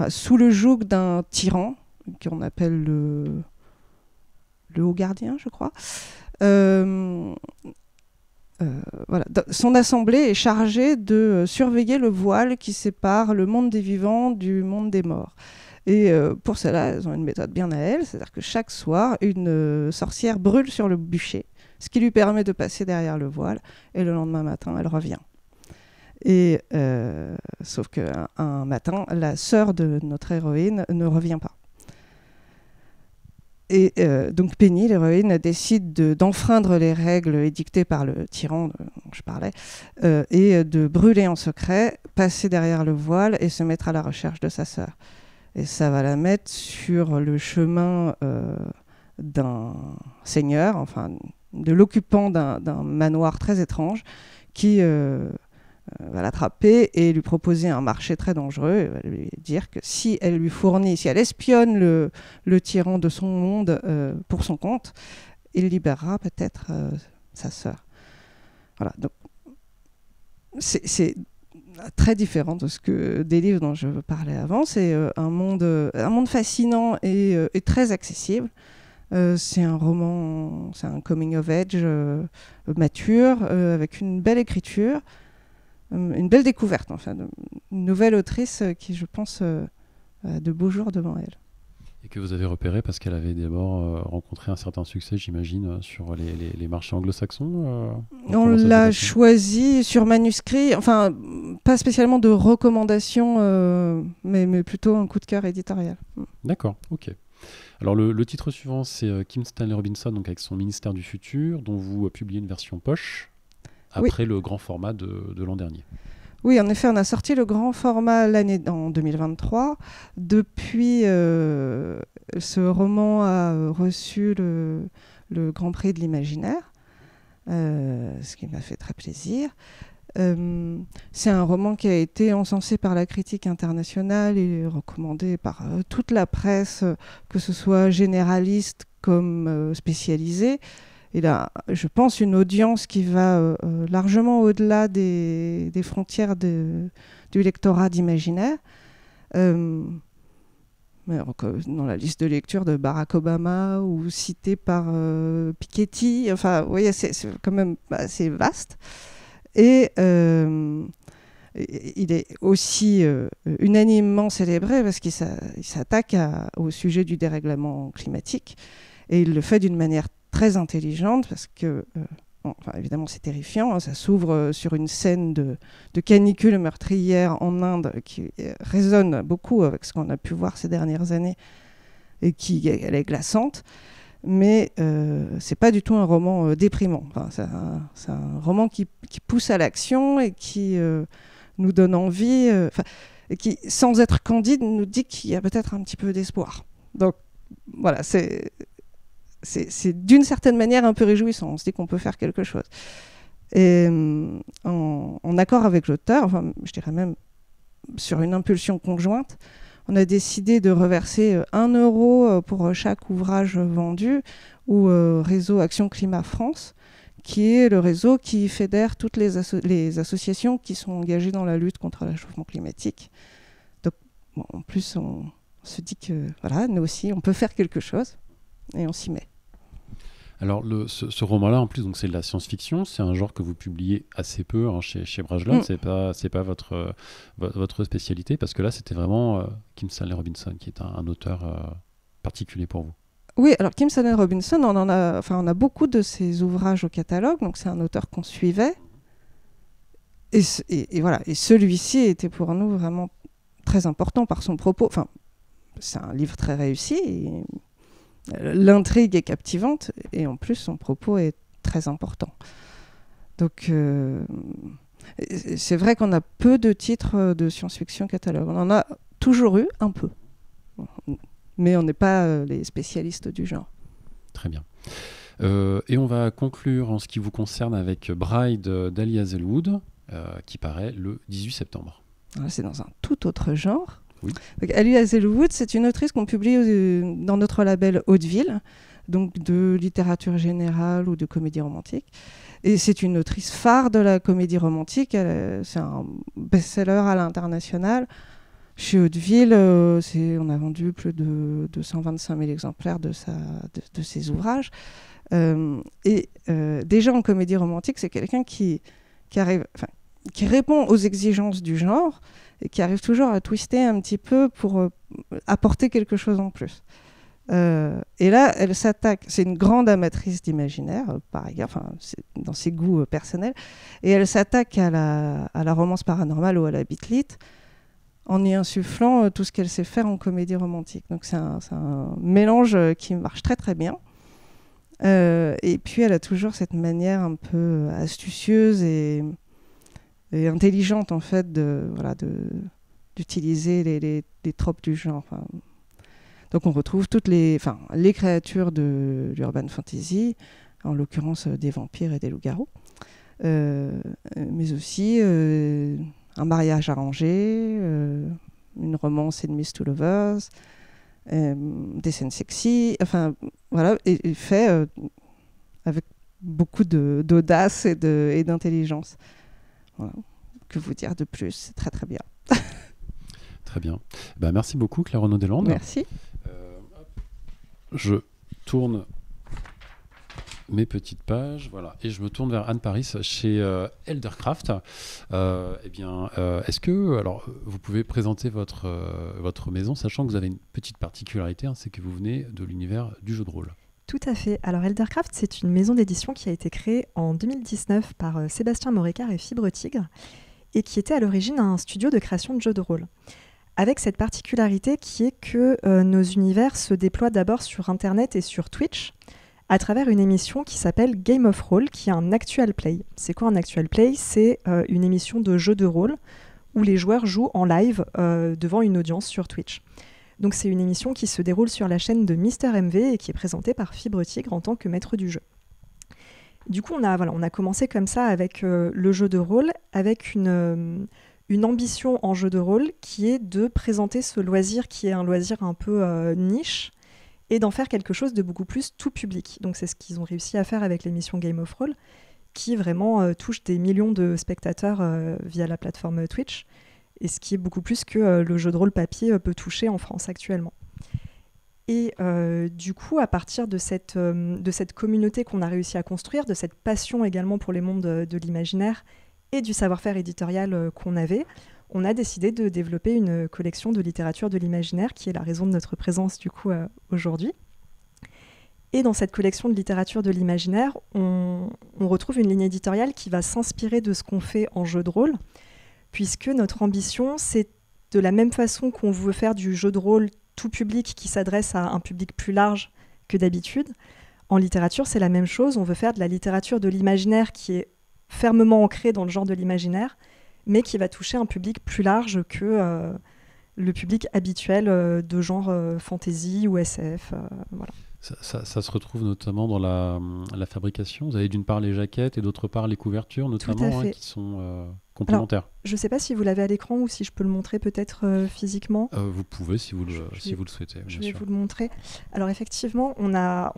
sous le joug d'un tyran, qu'on appelle le haut gardien, je crois, voilà. Son assemblée est chargée de surveiller le voile qui sépare le monde des vivants du monde des morts. Et pour cela, elles ont une méthode bien à elles, c'est-à-dire que chaque soir, une sorcière brûle sur le bûcher, ce qui lui permet de passer derrière le voile, et le lendemain matin, elle revient. Et sauf qu'un matin, la sœur de notre héroïne ne revient pas. Et donc Penny, l'héroïne, décide d'enfreindre les règles édictées par le tyran dont je parlais et de brûler en secret, passer derrière le voile et se mettre à la recherche de sa sœur. Et ça va la mettre sur le chemin d'un seigneur, enfin de l'occupant d'un manoir très étrange qui va l'attraper et lui proposer un marché très dangereux. Elle va lui dire que si elle lui fournit, si elle espionne le tyran de son monde pour son compte, il libérera peut-être sa sœur. Voilà, donc c'est très différent des livres dont je parlais avant. C'est un monde fascinant et très accessible. C'est un roman, c'est un coming of age mature, avec une belle écriture, une belle découverte, enfin, une nouvelle autrice qui, je pense, a de beaux jours devant elle. Et que vous avez repéré parce qu'elle avait d'abord rencontré un certain succès, j'imagine, sur les marchés anglo-saxons. On l'a choisi sur manuscrit, enfin, pas spécialement de recommandation, mais plutôt un coup de cœur éditorial. D'accord, ok. Alors le titre suivant, c'est Kim Stanley Robinson, donc avec son Ministère du Futur, dont vous publiez une version poche après le grand format de l'an dernier. Oui, en effet, on a sorti le grand format en 2023. Depuis, ce roman a reçu le Grand Prix de l'Imaginaire, ce qui m'a fait très plaisir. C'est un roman qui a été encensé par la critique internationale et recommandé par toute la presse, que ce soit généraliste comme spécialisée. Il a, je pense, une audience qui va largement au-delà des frontières du lectorat d'imaginaire. Dans la liste de lecture de Barack Obama ou cité par Piketty, enfin, vous voyez, c'est quand même assez vaste. Et il est aussi unanimement célébré parce qu'il s'attaque au sujet du dérèglement climatique. Et il le fait d'une manière très intelligente parce que, évidemment, c'est terrifiant. Hein, ça s'ouvre sur une scène de canicule meurtrière en Inde qui résonne beaucoup avec ce qu'on a pu voir ces dernières années et elle est glaçante. Mais c'est pas du tout un roman déprimant. Enfin, c'est un roman qui pousse à l'action et qui nous donne envie, et qui, sans être candide, nous dit qu'il y a peut-être un petit peu d'espoir. Donc voilà, c'est d'une certaine manière un peu réjouissant. On se dit qu'on peut faire quelque chose. Et en accord avec l'auteur, enfin, je dirais même sur une impulsion conjointe, on a décidé de reverser 1 € pour chaque ouvrage vendu au réseau Action Climat France, qui est le réseau qui fédère toutes les associations qui sont engagées dans la lutte contre le réchauffement climatique. Donc, bon, en plus, on se dit que voilà, nous aussi, on peut faire quelque chose et on s'y met. Alors, ce roman-là, en plus, donc c'est de la science-fiction. C'est un genre que vous publiez assez peu chez Brajlon. C'est pas votre spécialité, parce que là, c'était vraiment Kim Stanley Robinson, qui est un auteur particulier pour vous. Oui, alors Kim Stanley Robinson, on a beaucoup de ses ouvrages au catalogue, donc c'est un auteur qu'on suivait. Et voilà. Et celui-ci était pour nous vraiment très important par son propos. Enfin, c'est un livre très réussi. L'intrigue est captivante et en plus son propos est très important. Donc c'est vrai qu'on a peu de titres de science-fiction catalogue. On en a toujours eu un peu, mais on n'est pas les spécialistes du genre. Très bien. Et on va conclure en ce qui vous concerne avec Bride d'Ali Hazelwood, qui paraît le 18 septembre. Alors, c'est dans un tout autre genre. Oui. Ali Hazelwood, c'est une autrice qu'on publie dans notre label Hauteville, donc de littérature générale ou de comédie romantique. Et c'est une autrice phare de la comédie romantique. C'est un best-seller à l'international. Chez Hauteville, on a vendu plus de 225 000 exemplaires de ses ouvrages. Déjà en comédie romantique, c'est quelqu'un qui répond aux exigences du genre et qui arrive toujours à twister un petit peu pour apporter quelque chose en plus. Et là, elle s'attaque, c'est une grande amatrice d'imaginaire, par ailleurs, dans ses goûts personnels, et elle s'attaque à la romance paranormale ou à la beat lit en y insufflant tout ce qu'elle sait faire en comédie romantique. Donc c'est un mélange qui marche très très bien. Et puis elle a toujours cette manière un peu astucieuse et intelligente en fait d'utiliser les tropes du genre. Enfin, donc on retrouve toutes les créatures de l'urban fantasy, en l'occurrence des vampires et des loups-garous, mais aussi un mariage arrangé, une romance enemies to lovers, des scènes sexy, enfin voilà, et fait avec beaucoup d'audace et d'intelligence. Voilà. Que vous dire de plus, c'est très très bien. Très bien. Merci beaucoup Claire Renaud-Deslandes. Merci. Je tourne mes petites pages, voilà, et je me tourne vers Anne Paris chez Eldercraft. Est-ce que vous pouvez présenter votre maison, sachant que vous avez une petite particularité, c'est que vous venez de l'univers du jeu de rôle. Tout à fait. Alors Eldercraft, c'est une maison d'édition qui a été créée en 2019 par Sébastien Morécart et Fibre Tigre, et qui était à l'origine un studio de création de jeux de rôle. Avec cette particularité qui est que nos univers se déploient d'abord sur Internet et sur Twitch, à travers une émission qui s'appelle Game of Roll, qui est un actual play. C'est quoi un actual play ? C'est une émission de jeu de rôle où les joueurs jouent en live devant une audience sur Twitch. Donc c'est une émission qui se déroule sur la chaîne de Mister MV et qui est présentée par Fibre Tigre en tant que maître du jeu. Du coup, on a commencé comme ça avec le jeu de rôle, avec une ambition en jeu de rôle qui est de présenter ce loisir qui est un loisir un peu niche et d'en faire quelque chose de beaucoup plus tout public. Donc c'est ce qu'ils ont réussi à faire avec l'émission Game of Roll, qui vraiment touche des millions de spectateurs via la plateforme Twitch, et ce qui est beaucoup plus que le jeu de rôle papier peut toucher en France actuellement. Et du coup, à partir de cette communauté qu'on a réussi à construire, de cette passion également pour les mondes de l'imaginaire et du savoir-faire éditorial qu'on avait, on a décidé de développer une collection de littérature de l'imaginaire qui est la raison de notre présence du coup aujourd'hui. Et dans cette collection de littérature de l'imaginaire, on retrouve une ligne éditoriale qui va s'inspirer de ce qu'on fait en jeu de rôle, puisque notre ambition, c'est de la même façon qu'on veut faire du jeu de rôle tout public qui s'adresse à un public plus large que d'habitude. En littérature, c'est la même chose. On veut faire de la littérature de l'imaginaire qui est fermement ancrée dans le genre de l'imaginaire, mais qui va toucher un public plus large que le public habituel de genre fantasy ou SF. Voilà. Ça se retrouve notamment dans la fabrication. Vous avez d'une part les jaquettes et d'autre part les couvertures, notamment, qui sont complémentaires. Alors, je ne sais pas si vous l'avez à l'écran ou si je peux le montrer peut-être physiquement. Vous pouvez si vous le souhaitez. Je vais vous le montrer. Alors effectivement, on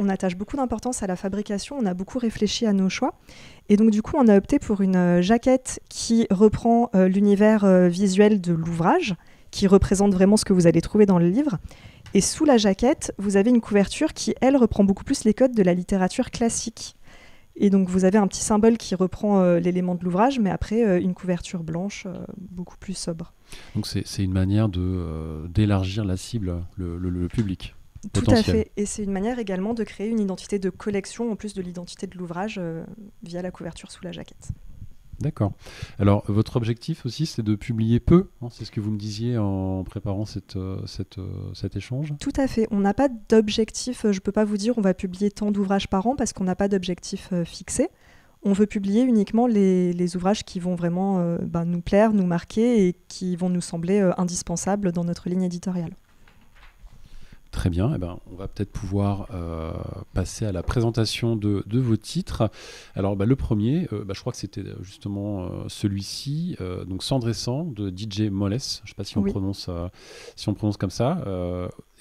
attache beaucoup d'importance à la fabrication, on a beaucoup réfléchi à nos choix. Et donc du coup, on a opté pour une jaquette qui reprend l'univers visuel de l'ouvrage, qui représente vraiment ce que vous allez trouver dans le livre. Et sous la jaquette, vous avez une couverture qui, elle, reprend beaucoup plus les codes de la littérature classique. Et donc, vous avez un petit symbole qui reprend l'élément de l'ouvrage, mais après, une couverture blanche beaucoup plus sobre. Donc, c'est une manière d'élargir la cible, le public Tout potentiel. à fait. Et c'est une manière également de créer une identité de collection, en plus de l'identité de l'ouvrage, via la couverture sous la jaquette. D'accord. Alors, votre objectif aussi, c'est de publier peu, hein, c'est ce que vous me disiez en préparant cet échange. Tout à fait. On n'a pas d'objectif, je ne peux pas vous dire on va publier tant d'ouvrages par an parce qu'on n'a pas d'objectif fixé. On veut publier uniquement les ouvrages qui vont vraiment nous plaire, nous marquer et qui vont nous sembler indispensables dans notre ligne éditoriale. Très bien, on va peut-être pouvoir passer à la présentation de vos titres. Alors le premier, je crois que c'était justement celui-ci, donc Cendressant de DJ Moles, je ne sais pas si on prononce comme ça,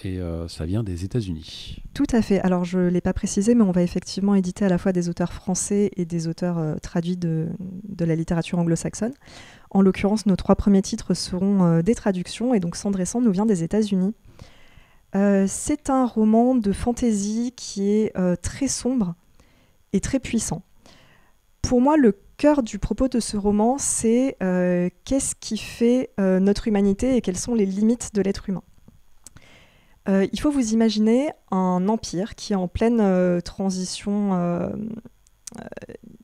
et ça vient des États-Unis. Tout à fait, alors je ne l'ai pas précisé, mais on va effectivement éditer à la fois des auteurs français et des auteurs traduits de la littérature anglo-saxonne. En l'occurrence, nos 3 premiers titres seront des traductions, et donc Cendressant nous vient des États-Unis. C'est un roman de fantasy qui est très sombre et très puissant. Pour moi, le cœur du propos de ce roman, c'est qu'est-ce qui fait notre humanité et quelles sont les limites de l'être humain. Il faut vous imaginer un empire qui est en pleine transition,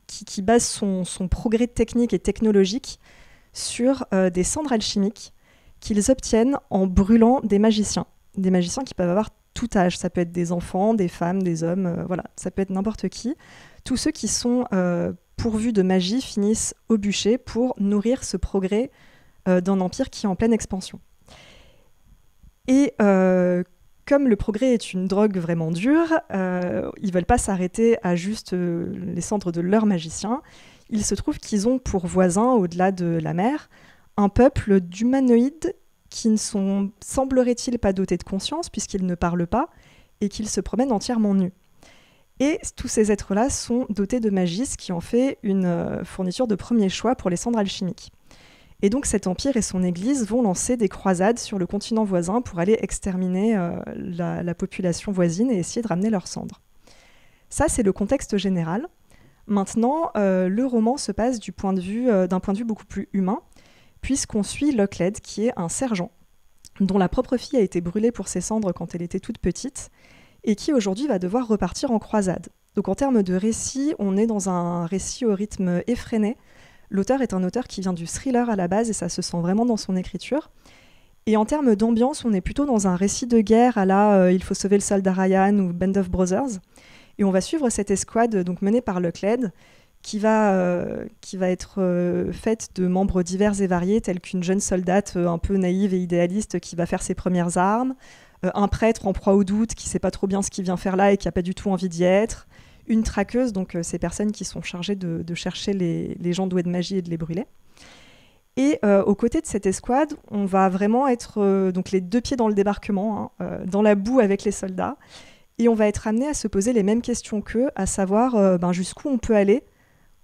qui base son progrès technique et technologique sur des cendres alchimiques qu'ils obtiennent en brûlant des magiciens qui peuvent avoir tout âge. Ça peut être des enfants, des femmes, des hommes, voilà, ça peut être n'importe qui. Tous ceux qui sont pourvus de magie finissent au bûcher pour nourrir ce progrès d'un empire qui est en pleine expansion. Et comme le progrès est une drogue vraiment dure, ils ne veulent pas s'arrêter à juste les cendres de leurs magiciens. Il se trouve qu'ils ont pour voisins, au-delà de la mer, un peuple d'humanoïdes qui ne sont, semblerait-il, pas dotés de conscience, puisqu'ils ne parlent pas, et qu'ils se promènent entièrement nus. Et tous ces êtres-là sont dotés de magie, ce qui en fait une fourniture de premier choix pour les cendres alchimiques. Et donc cet empire et son église vont lancer des croisades sur le continent voisin pour aller exterminer la population voisine et essayer de ramener leurs cendres. Ça, c'est le contexte général. Maintenant, le roman se passe d'un point de vue beaucoup plus humain, puisqu'on suit Lochlead, qui est un sergent, dont la propre fille a été brûlée pour ses cendres quand elle était toute petite, et qui aujourd'hui va devoir repartir en croisade. Donc en termes de récit, on est dans un récit au rythme effréné. L'auteur est un auteur qui vient du thriller à la base, et ça se sent vraiment dans son écriture. Et en termes d'ambiance, on est plutôt dans un récit de guerre à la Il faut sauver le soldat Ryan ou Band of Brothers. Et on va suivre cette escouade donc menée par Lochlead, qui va être faite de membres divers et variés, tels qu'une jeune soldate un peu naïve et idéaliste qui va faire ses premières armes, un prêtre en proie au doute qui ne sait pas trop bien ce qu'il vient faire là et qui n'a pas du tout envie d'y être, une traqueuse, donc ces personnes qui sont chargées de chercher les gens doués de magie et de les brûler. Et aux côtés de cette escouade, on va vraiment être donc les deux pieds dans le débarquement, dans la boue avec les soldats, et on va être amené à se poser les mêmes questions qu'eux, à savoir jusqu'où on peut aller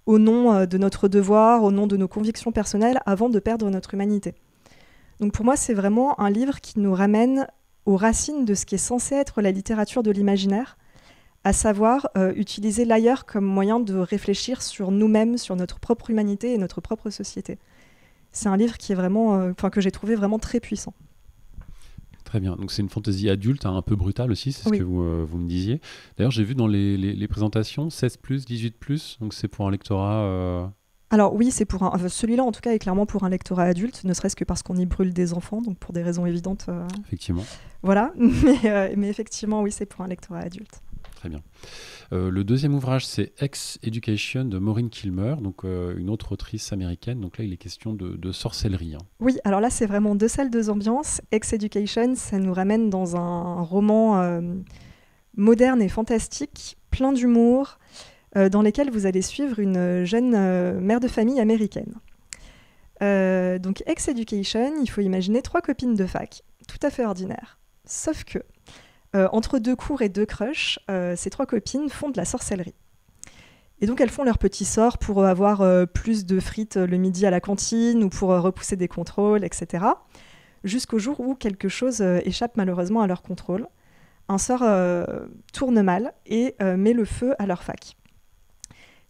au nom de notre devoir, au nom de nos convictions personnelles, avant de perdre notre humanité. Donc pour moi, c'est vraiment un livre qui nous ramène aux racines de ce qui est censé être la littérature de l'imaginaire, à savoir utiliser l'ailleurs comme moyen de réfléchir sur nous-mêmes, sur notre propre humanité et notre propre société. C'est un livre qui est vraiment, que j'ai trouvé vraiment très puissant. Très bien. Donc c'est une fantaisie adulte, un peu brutale aussi, c'est Oui. ce que vous me disiez. D'ailleurs, j'ai vu dans les présentations 16+, 18+, donc c'est pour un lectorat... Alors oui, c'est pour celui-là en tout cas est clairement pour un lectorat adulte, ne serait-ce que parce qu'on y brûle des enfants, donc pour des raisons évidentes. Effectivement. Voilà, mais effectivement oui, c'est pour un lectorat adulte. Très bien. Le deuxième ouvrage, c'est Ex-Education de Maureen Kilmer, donc une autre autrice américaine. Donc là, il est question de sorcellerie. Oui, alors là, c'est vraiment deux salles, deux ambiances. Ex-Education, ça nous ramène dans un roman moderne et fantastique, plein d'humour, dans lequel vous allez suivre une jeune mère de famille américaine. Donc Ex-Education, il faut imaginer 3 copines de fac, tout à fait ordinaires. Sauf que entre 2 cours et 2 crushs, ces 3 copines font de la sorcellerie. Et donc elles font leurs petits sorts pour avoir plus de frites le midi à la cantine ou pour repousser des contrôles, etc. Jusqu'au jour où quelque chose échappe malheureusement à leur contrôle. Un sort tourne mal et met le feu à leur fac.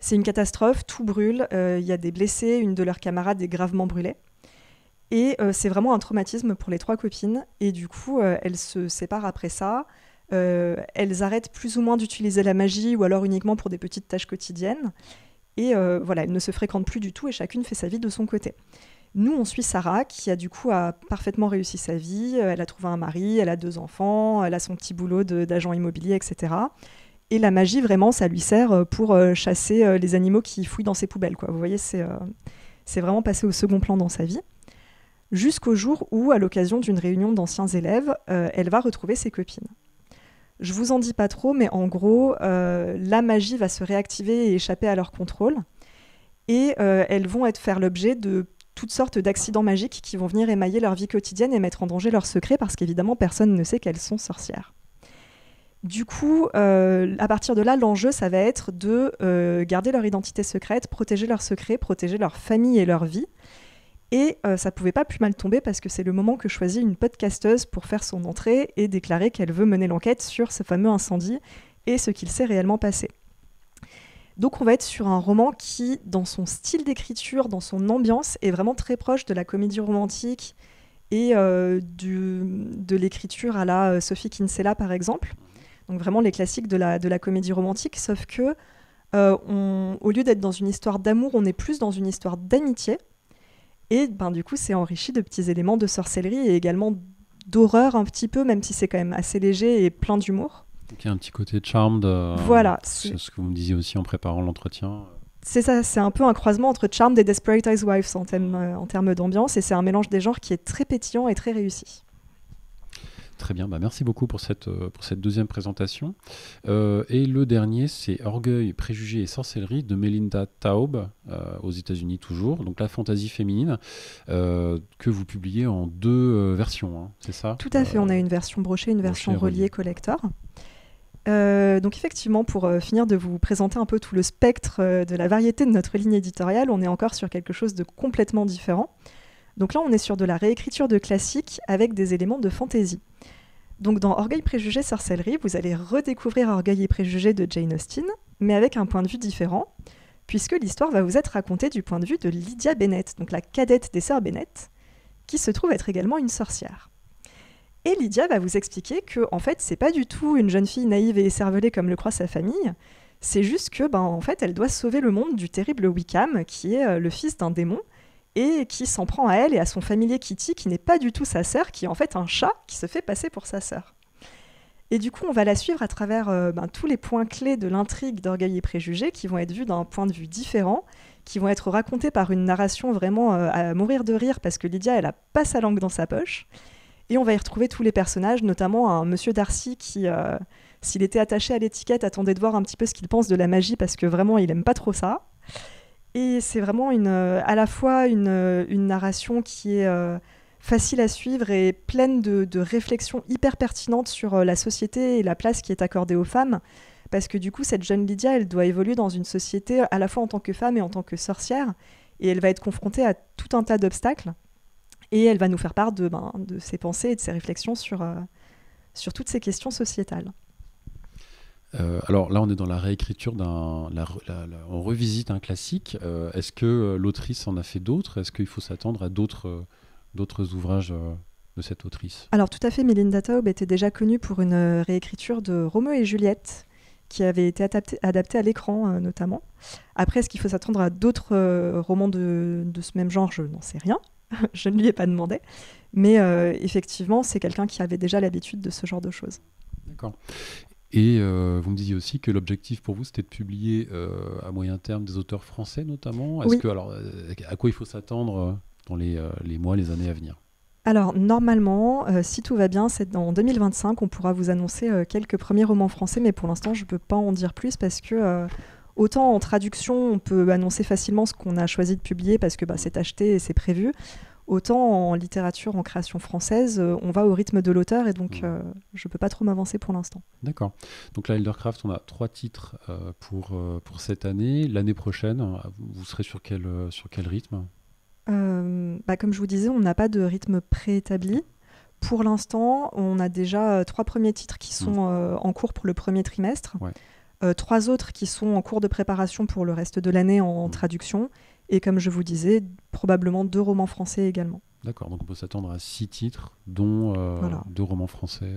C'est une catastrophe, tout brûle, il y a des blessés, une de leurs camarades est gravement brûlée. Et c'est vraiment un traumatisme pour les 3 copines. Et du coup, elles se séparent après ça. Elles arrêtent plus ou moins d'utiliser la magie ou alors uniquement pour des petites tâches quotidiennes. Et voilà, elles ne se fréquentent plus du tout et chacune fait sa vie de son côté. Nous, on suit Sarah qui, du coup, a parfaitement réussi sa vie. Elle a trouvé un mari, elle a 2 enfants, elle a son petit boulot d'agent immobilier, etc. Et la magie, vraiment, ça lui sert pour chasser les animaux qui fouillent dans ses poubelles, quoi. Vous voyez, c'est vraiment passé au second plan dans sa vie. Jusqu'au jour où, à l'occasion d'une réunion d'anciens élèves, elle va retrouver ses copines. Je vous en dis pas trop, mais en gros, la magie va se réactiver et échapper à leur contrôle. Et elles vont faire l'objet de toutes sortes d'accidents magiques qui vont venir émailler leur vie quotidienne et mettre en danger leurs secrets, parce qu'évidemment, personne ne sait qu'elles sont sorcières. Du coup, à partir de là, l'enjeu, ça va être de garder leur identité secrète, protéger leurs secrets, protéger leur famille et leur vie. Et ça pouvait pas plus mal tomber parce que c'est le moment que choisit une podcasteuse pour faire son entrée et déclarer qu'elle veut mener l'enquête sur ce fameux incendie et ce qu'il s'est réellement passé. Donc on va être sur un roman qui, dans son style d'écriture, dans son ambiance, est vraiment très proche de la comédie romantique et de l'écriture à la Sophie Kinsella par exemple. Donc vraiment les classiques de la comédie romantique, sauf que au lieu d'être dans une histoire d'amour, on est plus dans une histoire d'amitié. Et du coup, c'est enrichi de petits éléments de sorcellerie et également d'horreur un petit peu, même si c'est quand même assez léger et plein d'humour. Donc il y a un petit côté charmed. Voilà. C'est ce que vous me disiez aussi en préparant l'entretien. C'est ça, c'est un peu un croisement entre Charmed et Desperate Housewives en termes d'ambiance, et c'est un mélange des genres qui est très pétillant et très réussi. Très bien, merci beaucoup pour cette deuxième présentation. Et le dernier, c'est Orgueil, préjugés et sorcellerie de Melinda Taub, aux États-Unis toujours. Donc la fantaisie féminine, que vous publiez en 2 versions, hein, c'est ça? Tout à fait, on a une version brochée, une version reliée collector. Donc effectivement, pour finir de vous présenter un peu tout le spectre de la variété de notre ligne éditoriale, on est encore sur quelque chose de complètement différent. Donc là, on est sur de la réécriture de classiques avec des éléments de fantaisie. Donc dans Orgueil, préjugés, sorcellerie, vous allez redécouvrir Orgueil et préjugés de Jane Austen, mais avec un point de vue différent, puisque l'histoire va vous être racontée du point de vue de Lydia Bennet, donc la cadette des sœurs Bennet, qui se trouve être également une sorcière. Et Lydia va vous expliquer que, en fait, c'est pas du tout une jeune fille naïve et écervelée comme le croit sa famille, c'est juste que, en fait, elle doit sauver le monde du terrible Wickham, qui est le fils d'un démon, et qui s'en prend à elle et à son familier Kitty, qui n'est pas du tout sa sœur, qui est en fait un chat qui se fait passer pour sa sœur. Et du coup, on va la suivre à travers tous les points clés de l'intrigue d'Orgueil et préjugés, qui vont être vus d'un point de vue différent, qui vont être racontés par une narration vraiment à mourir de rire, parce que Lydia, elle a pas sa langue dans sa poche. Et on va y retrouver tous les personnages, notamment un monsieur Darcy qui, s'il était attaché à l'étiquette, attendait de voir un petit peu ce qu'il pense de la magie, parce que vraiment, il aime pas trop ça. Et c'est vraiment à la fois une narration qui est facile à suivre et pleine de réflexions hyper pertinentes sur la société et la place qui est accordée aux femmes. Parce que du coup, cette jeune Lydia, elle doit évoluer dans une société à la fois en tant que femme et en tant que sorcière. Et elle va être confrontée à tout un tas d'obstacles. Et elle va nous faire part de ses pensées et de ses réflexions sur toutes ces questions sociétales. Alors là, on est dans la réécriture on revisite un classique. Est-ce que l'autrice en a fait d'autres? Est-ce qu'il faut s'attendre à d'autres ouvrages de cette autrice? Alors tout à fait, Melinda Taub était déjà connue pour une réécriture de Roméo et Juliette, qui avait été adaptée à l'écran notamment. Après, est-ce qu'il faut s'attendre à d'autres romans de ce même genre? Je n'en sais rien. Je ne lui ai pas demandé. Mais effectivement, c'est quelqu'un qui avait déjà l'habitude de ce genre de choses. D'accord. Et vous me disiez aussi que l'objectif pour vous, c'était de publier à moyen terme des auteurs français notamment. Est-ce que, alors, à quoi il faut s'attendre dans les mois, les années à venir? Alors, normalement, si tout va bien, c'est en 2025, on pourra vous annoncer quelques premiers romans français, mais pour l'instant, je ne peux pas en dire plus parce que, autant en traduction, on peut annoncer facilement ce qu'on a choisi de publier parce que c'est acheté et c'est prévu. Autant en littérature, en création française, on va au rythme de l'auteur et donc je ne peux pas trop m'avancer pour l'instant. D'accord. Donc là, Eldercraft, on a 3 titres pour cette année. L'année prochaine, vous serez sur quel rythme? Comme je vous disais, on n'a pas de rythme préétabli. Pour l'instant, on a déjà 3 premiers titres qui sont en cours pour le premier trimestre. Ouais. 3 autres qui sont en cours de préparation pour le reste de l'année en traduction. Et comme je vous disais, probablement 2 romans français également. D'accord, donc on peut s'attendre à 6 titres, dont 2 romans français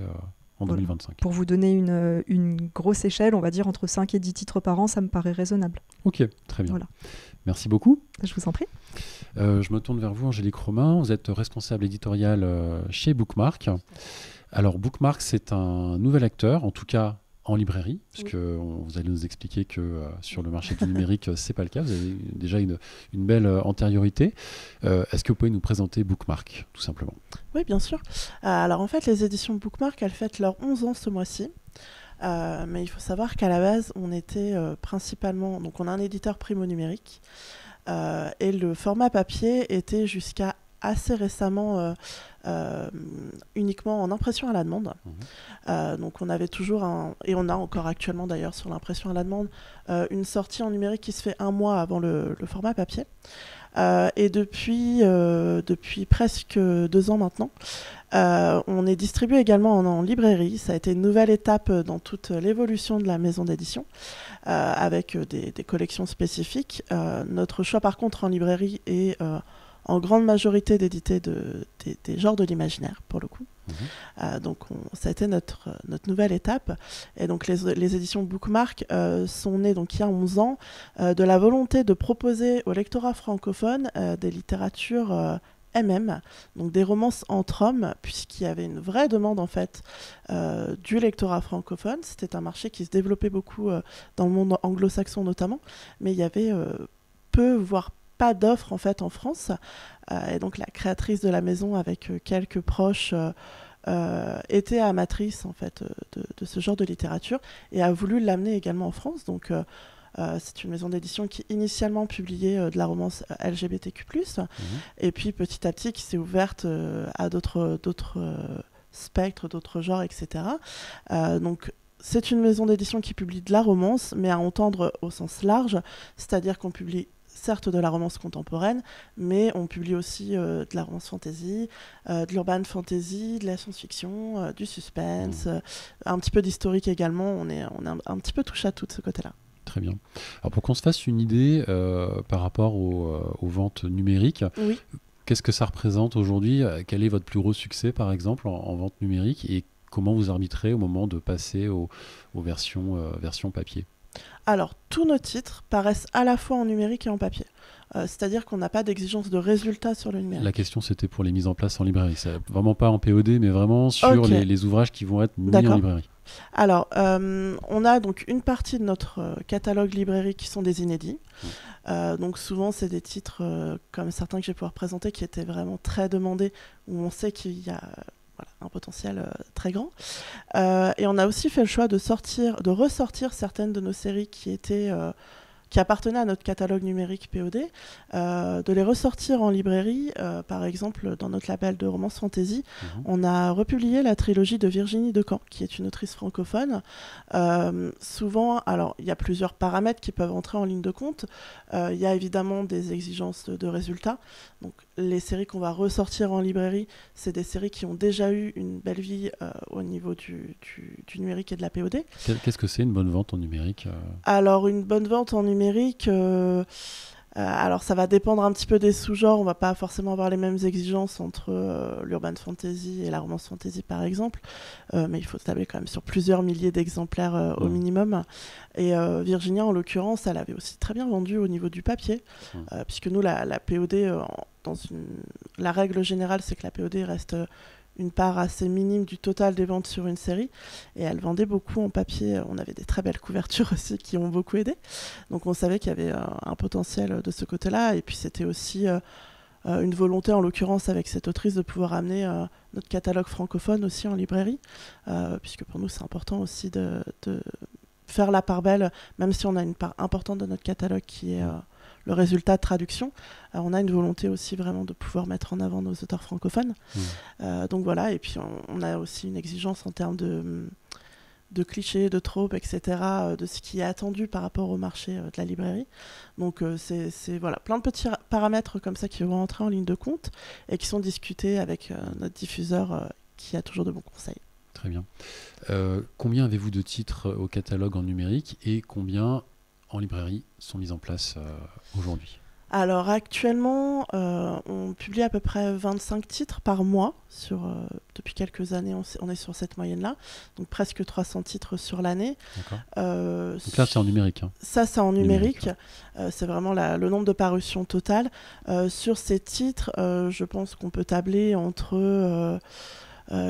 en 2025. Pour vous donner une grosse échelle, on va dire entre 5 et 10 titres par an, ça me paraît raisonnable. Ok, très bien. Voilà. Merci beaucoup. Je vous en prie. Je me tourne vers vous, Angélique Romain. Vous êtes responsable éditoriale chez Bookmark. Alors, Bookmark, c'est un nouvel acteur, en tout cas en librairie, puisque vous allez nous expliquer que sur le marché du numérique, c'est pas le cas. Vous avez déjà une belle antériorité. Est-ce que vous pouvez nous présenter Bookmark, tout simplement? Oui, bien sûr. Alors en fait, les éditions Bookmark, elles fêtent leurs 11 ans ce mois-ci. Mais il faut savoir qu'à la base, on était principalement... Donc on a un éditeur primo numérique. Et le format papier était jusqu'à assez récemment uniquement en impression à la demande. Donc on avait toujours et on a encore actuellement d'ailleurs sur l'impression à la demande, une sortie en numérique qui se fait 1 mois avant le format papier. Et depuis presque 2 ans maintenant, on est distribué également en librairie. Ça a été une nouvelle étape dans toute l'évolution de la maison d'édition, avec des collections spécifiques. Notre choix par contre en librairie est en grande majorité d'éditer des genres de l'imaginaire, pour le coup. Donc ça a été notre nouvelle étape. Et donc les éditions Bookmark sont nées donc, il y a 11 ans de la volonté de proposer au lectorat francophone des littératures MM, donc des romances entre hommes, puisqu'il y avait une vraie demande en fait du lectorat francophone. C'était un marché qui se développait beaucoup dans le monde anglo-saxon notamment, mais il y avait peu, voire pas d'offres en fait en France. Et donc la créatrice de la maison avec quelques proches était amatrice en fait de ce genre de littérature et a voulu l'amener également en France. Donc c'est une maison d'édition qui initialement publiait de la romance LGBTQ+, et puis petit à petit qui s'est ouverte à d'autres spectres, d'autres genres, etc. Donc c'est une maison d'édition qui publie de la romance, mais à entendre au sens large, c'est-à-dire qu'on publie certes de la romance contemporaine, mais on publie aussi de la romance fantasy, de l'urban fantasy, de la science-fiction, du suspense, un petit peu d'historique également. On est un petit peu touche à tout de ce côté-là. Très bien. Alors pour qu'on se fasse une idée par rapport aux ventes numériques, oui. Qu'est-ce que ça représente aujourd'hui? Quel est votre plus gros succès par exemple en vente numérique et comment vous arbitrez au moment de passer aux versions papier? Alors, tous nos titres paraissent à la fois en numérique et en papier. C'est-à-dire qu'on n'a pas d'exigence de résultat sur le numérique. La question, c'était pour les mises en place en librairie. C'est vraiment pas en POD, mais vraiment sur les ouvrages qui vont être mis en librairie. Alors, on a donc une partie de notre catalogue librairie qui sont des inédits. Donc souvent, c'est des titres comme certains que je vais pouvoir présenter qui étaient vraiment très demandés, où on sait qu'il y a un potentiel très grand. Et on a aussi fait le choix de ressortir certaines de nos séries qui appartenaient à notre catalogue numérique POD, de les ressortir en librairie. Par exemple, dans notre label de romance fantasy, on a republié la trilogie de Virginie Decamps, qui est une autrice francophone. Souvent, alors il y a plusieurs paramètres qui peuvent entrer en ligne de compte. Il y a évidemment des exigences de résultats. Donc, les séries qu'on va ressortir en librairie, c'est des séries qui ont déjà eu une belle vie au niveau du numérique et de la POD. Qu'est-ce que c'est une bonne vente en numérique? Alors, une bonne vente en numérique, alors ça va dépendre un petit peu des sous-genres. On va pas forcément avoir les mêmes exigences entre l'urban fantasy et la romance fantasy, par exemple. Mais il faut tabler quand même sur plusieurs milliers d'exemplaires au minimum. Et Virginia, en l'occurrence, elle avait aussi très bien vendu au niveau du papier, puisque nous, la POD, la règle générale, c'est que la POD reste une part assez minime du total des ventes sur une série, et elle vendait beaucoup en papier. On avait des très belles couvertures aussi qui ont beaucoup aidé, donc on savait qu'il y avait un potentiel de ce côté-là, et puis c'était aussi une volonté, en l'occurrence avec cette autrice, de pouvoir amener notre catalogue francophone aussi en librairie, puisque pour nous c'est important aussi de faire la part belle, même si on a une part importante de notre catalogue qui est le résultat de traduction. On a une volonté aussi vraiment de pouvoir mettre en avant nos auteurs francophones. Donc voilà, et puis on a aussi une exigence en termes de clichés, de tropes, etc., de ce qui est attendu par rapport au marché de la librairie. Donc c'est voilà, plein de petits paramètres comme ça qui vont entrer en ligne de compte et qui sont discutés avec notre diffuseur qui a toujours de bons conseils. Très bien. Combien avez-vous de titres au catalogue en numérique et combien en librairie sont mis en place aujourd'hui? Alors actuellement, on publie à peu près 25 titres par mois. Depuis quelques années, on est sur cette moyenne-là. Donc presque 300 titres sur l'année. Donc là, c'est en numérique. Ça, c'est en numérique. C'est vraiment le nombre de parutions totales. Sur ces titres, je pense qu'on peut tabler entre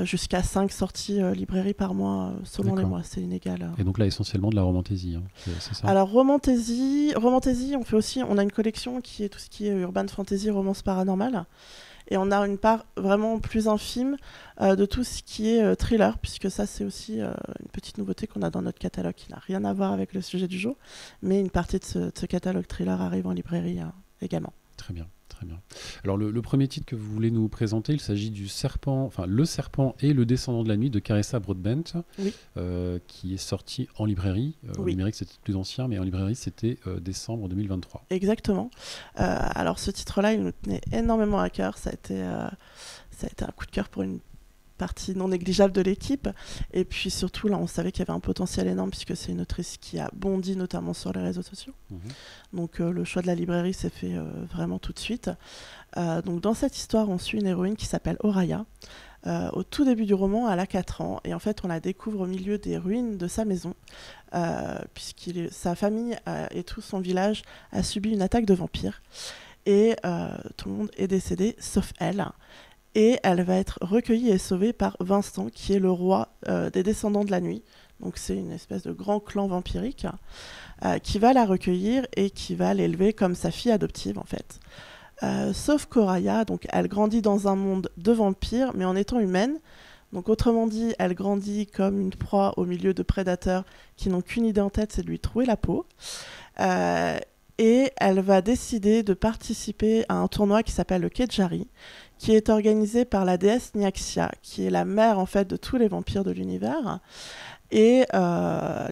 jusqu'à 5 sorties librairie par mois, selon les mois, c'est inégal. Et donc là, essentiellement de la romantaisie, c'est ça? Alors, romantaisie, on a une collection qui est tout ce qui est urban fantasy, romance paranormale. Et on a une part vraiment plus infime de tout ce qui est thriller, puisque ça, c'est aussi une petite nouveauté qu'on a dans notre catalogue qui n'a rien à voir avec le sujet du jour. Mais une partie de ce catalogue thriller arrive en librairie également. Très bien. Très bien. Alors le premier titre que vous voulez nous présenter, il s'agit du serpent, enfin Le Serpent et le Descendant de la Nuit de Carissa Broadbent, qui est sorti en librairie. En numérique c'était plus ancien, mais en librairie c'était décembre 2023. Exactement. Alors ce titre-là, il nous tenait énormément à cœur. Ça a été un coup de cœur pour une partie non négligeable de l'équipe. Et puis surtout, là, on savait qu'il y avait un potentiel énorme puisque c'est une autrice qui a bondi notamment sur les réseaux sociaux. Donc le choix de la librairie s'est fait vraiment tout de suite. Donc dans cette histoire, on suit une héroïne qui s'appelle Oraya. Au tout début du roman, elle a 4 ans et en fait on la découvre au milieu des ruines de sa maison sa famille et tout son village a subi une attaque de vampires et tout le monde est décédé sauf elle. Et elle va être recueillie et sauvée par Vincent qui est le roi des descendants de la nuit. Donc c'est une espèce de grand clan vampirique qui va la recueillir et qui va l'élever comme sa fille adoptive en fait. Sauf qu'Oraya, donc elle grandit dans un monde de vampires, mais en étant humaine. Donc autrement dit, elle grandit comme une proie au milieu de prédateurs qui n'ont qu'une idée en tête, c'est de lui trouer la peau. Et elle va décider de participer à un tournoi qui s'appelle le Kejari, qui est organisé par la déesse Nyaxia, qui est la mère en fait de tous les vampires de l'univers. Et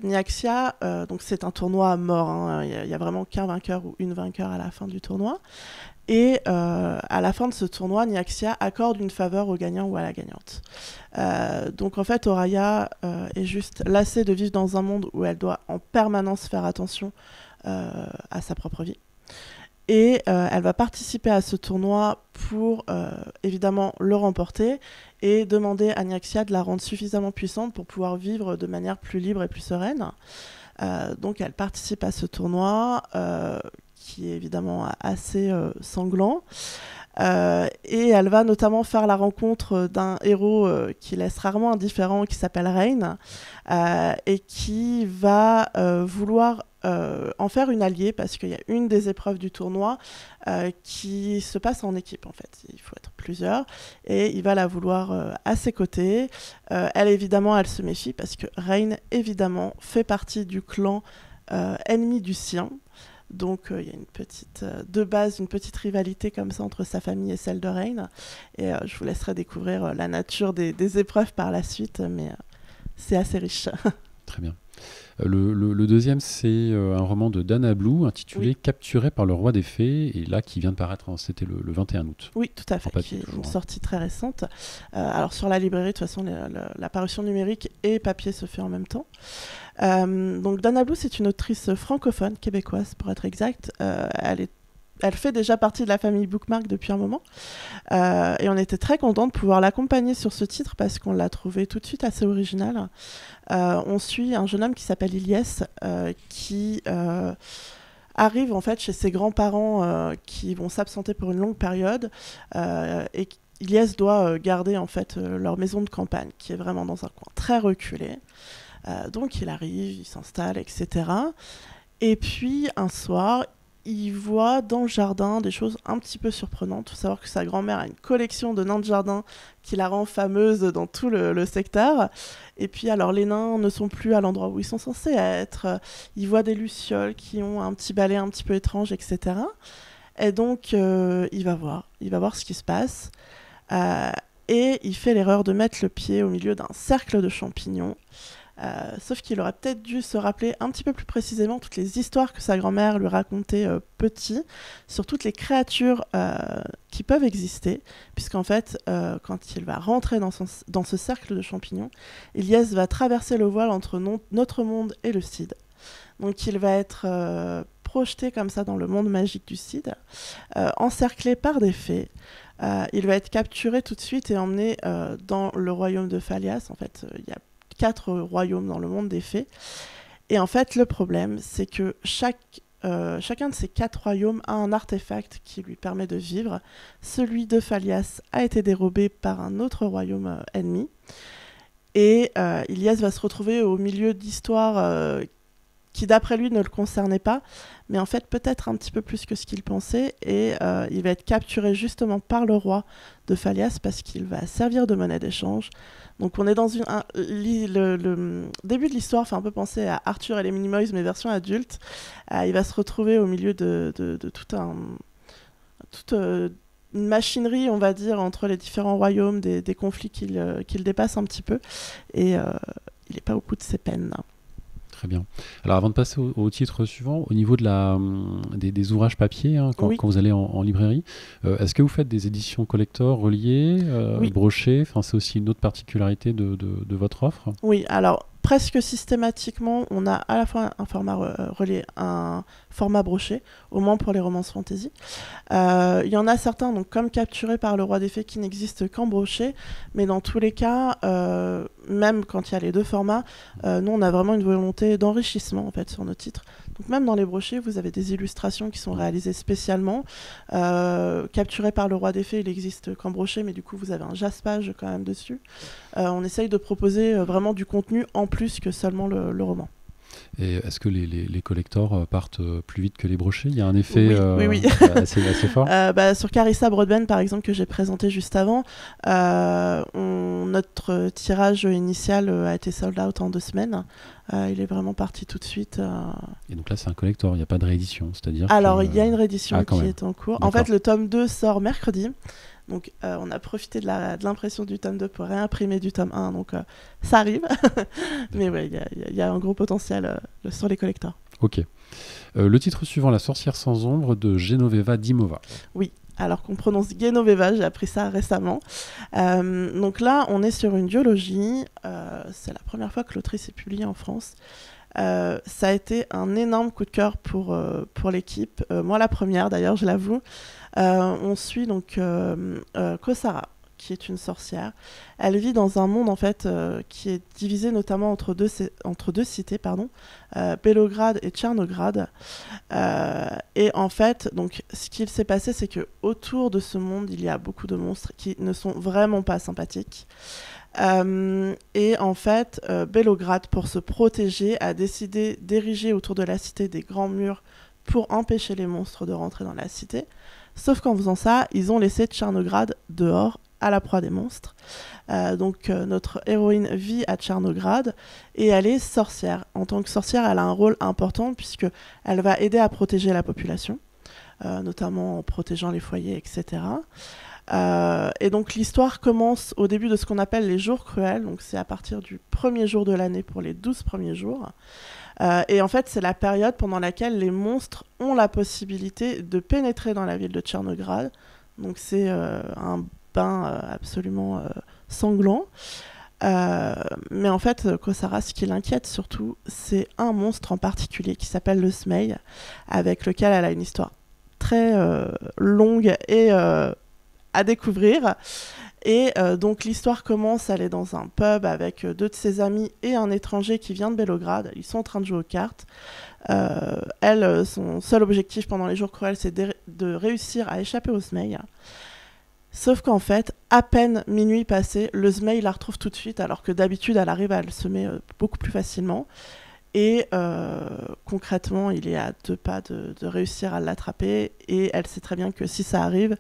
Nyaxia, donc c'est un tournoi à mort, hein. Il y a vraiment qu'un vainqueur ou une vainqueur à la fin du tournoi. Et à la fin de ce tournoi, Nyaxia accorde une faveur au gagnant ou à la gagnante. Donc en fait, Oraya est juste lassée de vivre dans un monde où elle doit en permanence faire attention à sa propre vie. Et elle va participer à ce tournoi pour évidemment le remporter et demander à Nyaxia de la rendre suffisamment puissante pour pouvoir vivre de manière plus libre et plus sereine. Donc elle participe à ce tournoi qui est évidemment assez sanglant. Et elle va notamment faire la rencontre d'un héros qui laisse rarement indifférent, qui s'appelle Rain, et qui va vouloir en faire une alliée, parce qu'il y a une des épreuves du tournoi qui se passe en équipe, en fait. Il faut être plusieurs, et il va la vouloir à ses côtés. Elle, évidemment, elle se méfie, parce que Rain, évidemment, fait partie du clan ennemi du sien. Donc il y a une petite, de base, une petite rivalité comme ça entre sa famille et celle de Rain. Et je vous laisserai découvrir la nature des épreuves par la suite, mais c'est assez riche. Très bien. Le deuxième, c'est un roman de Dana Blue intitulé Capturé par le roi des fées, et là qui vient de paraître, c'était le 21 août. Oui, tout à fait, qui est une sortie très récente. Alors sur la librairie, de toute façon, la parution numérique et papier se fait en même temps. Donc Dana Blue, c'est une autrice francophone, québécoise pour être exact. Elle fait déjà partie de la famille Bookmark depuis un moment. Et on était très contents de pouvoir l'accompagner sur ce titre parce qu'on l'a trouvé tout de suite assez original. On suit un jeune homme qui s'appelle Ilyes qui arrive en fait chez ses grands-parents qui vont s'absenter pour une longue période. Et Ilyes doit garder en fait leur maison de campagne qui est vraiment dans un coin très reculé. Donc il arrive, il s'installe, etc. Et puis un soir, il voit dans le jardin des choses un petit peu surprenantes. Il faut savoir que sa grand-mère a une collection de nains de jardin qui la rend fameuse dans tout le secteur. Et puis alors les nains ne sont plus à l'endroit où ils sont censés être. Il voit des lucioles qui ont un petit balai un petit peu étrange, etc. Et donc il va voir ce qui se passe. Et il fait l'erreur de mettre le pied au milieu d'un cercle de champignons. Sauf qu'il aurait peut-être dû se rappeler un petit peu plus précisément toutes les histoires que sa grand-mère lui racontait petit, sur toutes les créatures qui peuvent exister, puisqu'en fait, quand il va rentrer dans ce cercle de champignons, Ilyes va traverser le voile entre notre monde et le Cid. Donc il va être projeté comme ça dans le monde magique du Cid, encerclé par des fées. Il va être capturé tout de suite et emmené dans le royaume de Phalias. En fait, il y a 4 royaumes dans le monde des fées. Et en fait, le problème, c'est que chacun de ces 4 royaumes a un artefact qui lui permet de vivre. Celui de Phalias a été dérobé par un autre royaume ennemi. Et Ilyes va se retrouver au milieu d'histoires qui, d'après lui, ne le concernaient pas, mais en fait, peut-être un petit peu plus que ce qu'il pensait. Et il va être capturé justement par le roi de Phalias parce qu'il va servir de monnaie d'échange. Donc on est dans le début de l'histoire fait un peu penser à Arthur et les Minimoys, mais version adulte. Il va se retrouver au milieu de toute une machinerie, on va dire, entre les différents royaumes, des conflits qu'il dépasse un petit peu. Et il n'est pas au bout de ses peines. Très bien. Alors avant de passer au titre suivant, au niveau de des ouvrages papier, hein, quand vous allez en librairie, est-ce que vous faites des éditions collector reliées, brochées? Enfin, c'est aussi une autre particularité de votre offre? Oui, alors presque systématiquement, on a à la fois un format relié, un format broché, au moins pour les romances fantasy. Il y en a certains, donc, comme Capturé par le Roi des Fées, qui n'existent qu'en broché, mais dans tous les cas, même quand il y a les deux formats, nous on a vraiment une volonté d'enrichissement en fait sur nos titres. Donc même dans les brochés, vous avez des illustrations qui sont réalisées spécialement. Capturé par le Roi des Fées, il existe qu'en broché, mais du coup vous avez un jaspage quand même dessus. On essaye de proposer vraiment du contenu en plus que seulement le roman. Et est-ce que les collectors partent plus vite que les brochés? Il y a un effet oui. assez fort. Sur Carissa Broadbent, par exemple, que j'ai présenté juste avant, notre tirage initial a été sold out en 2 semaines. Il est vraiment parti tout de suite. Et donc là, c'est un collector, il n'y a pas de réédition, c'est-à-dire Alors, il y a une réédition qui même. est en cours. D'accord. En fait, le tome 2 sort mercredi. Donc, on a profité de l'impression du tome 2 pour réimprimer du tome 1. Donc, ça arrive. Mais ouais, il y a un gros potentiel sur les collectors. Ok. Le titre suivant, La sorcière sans ombre, de Genoveva Dimova. Oui. Alors qu'on prononce Genoveva, j'ai appris ça récemment. Donc là, on est sur une duologie. C'est la première fois que l'autrice est publiée en France. Ça a été un énorme coup de cœur pour l'équipe. Moi, la première, d'ailleurs, je l'avoue. On suit donc Kosara, qui est une sorcière. Elle vit dans un monde en fait qui est divisé notamment entre deux cités, Belograd et Tchernograd. Et en fait, donc, ce qu'il s'est passé, c'est que autour de ce monde, il y a beaucoup de monstres qui ne sont vraiment pas sympathiques. Et en fait, Belograd, pour se protéger, a décidé d'ériger autour de la cité des grands murs pour empêcher les monstres de rentrer dans la cité. Sauf qu'en faisant ça, ils ont laissé Tchernograd dehors, à la proie des monstres. Donc notre héroïne vit à Tchernograd et elle est sorcière. En tant que sorcière, elle a un rôle important puisqu'elle va aider à protéger la population, notamment en protégeant les foyers, etc. Et donc l'histoire commence au début de ce qu'on appelle les jours cruels. Donc c'est à partir du premier jour de l'année pour les 12 premiers jours. Et en fait, c'est la période pendant laquelle les monstres ont la possibilité de pénétrer dans la ville de Tchernograd. Donc c'est un bain absolument sanglant. Mais en fait, Kosara, ce qui l'inquiète surtout, c'est un monstre en particulier qui s'appelle le Smeil, avec lequel elle a une histoire très longue et à découvrir. Et donc l'histoire commence, elle est dans un pub avec 2 de ses amis et un étranger qui vient de Belograd. Ils sont en train de jouer aux cartes. Elle, son seul objectif pendant les jours cruels, c'est de réussir à échapper au Smeil. Sauf qu'en fait, à peine minuit passé, le Smeil la retrouve tout de suite, alors que d'habitude, elle arrive à le semer beaucoup plus facilement. Et concrètement, il est à 2 pas de réussir à l'attraper. Et elle sait très bien que si ça arrive,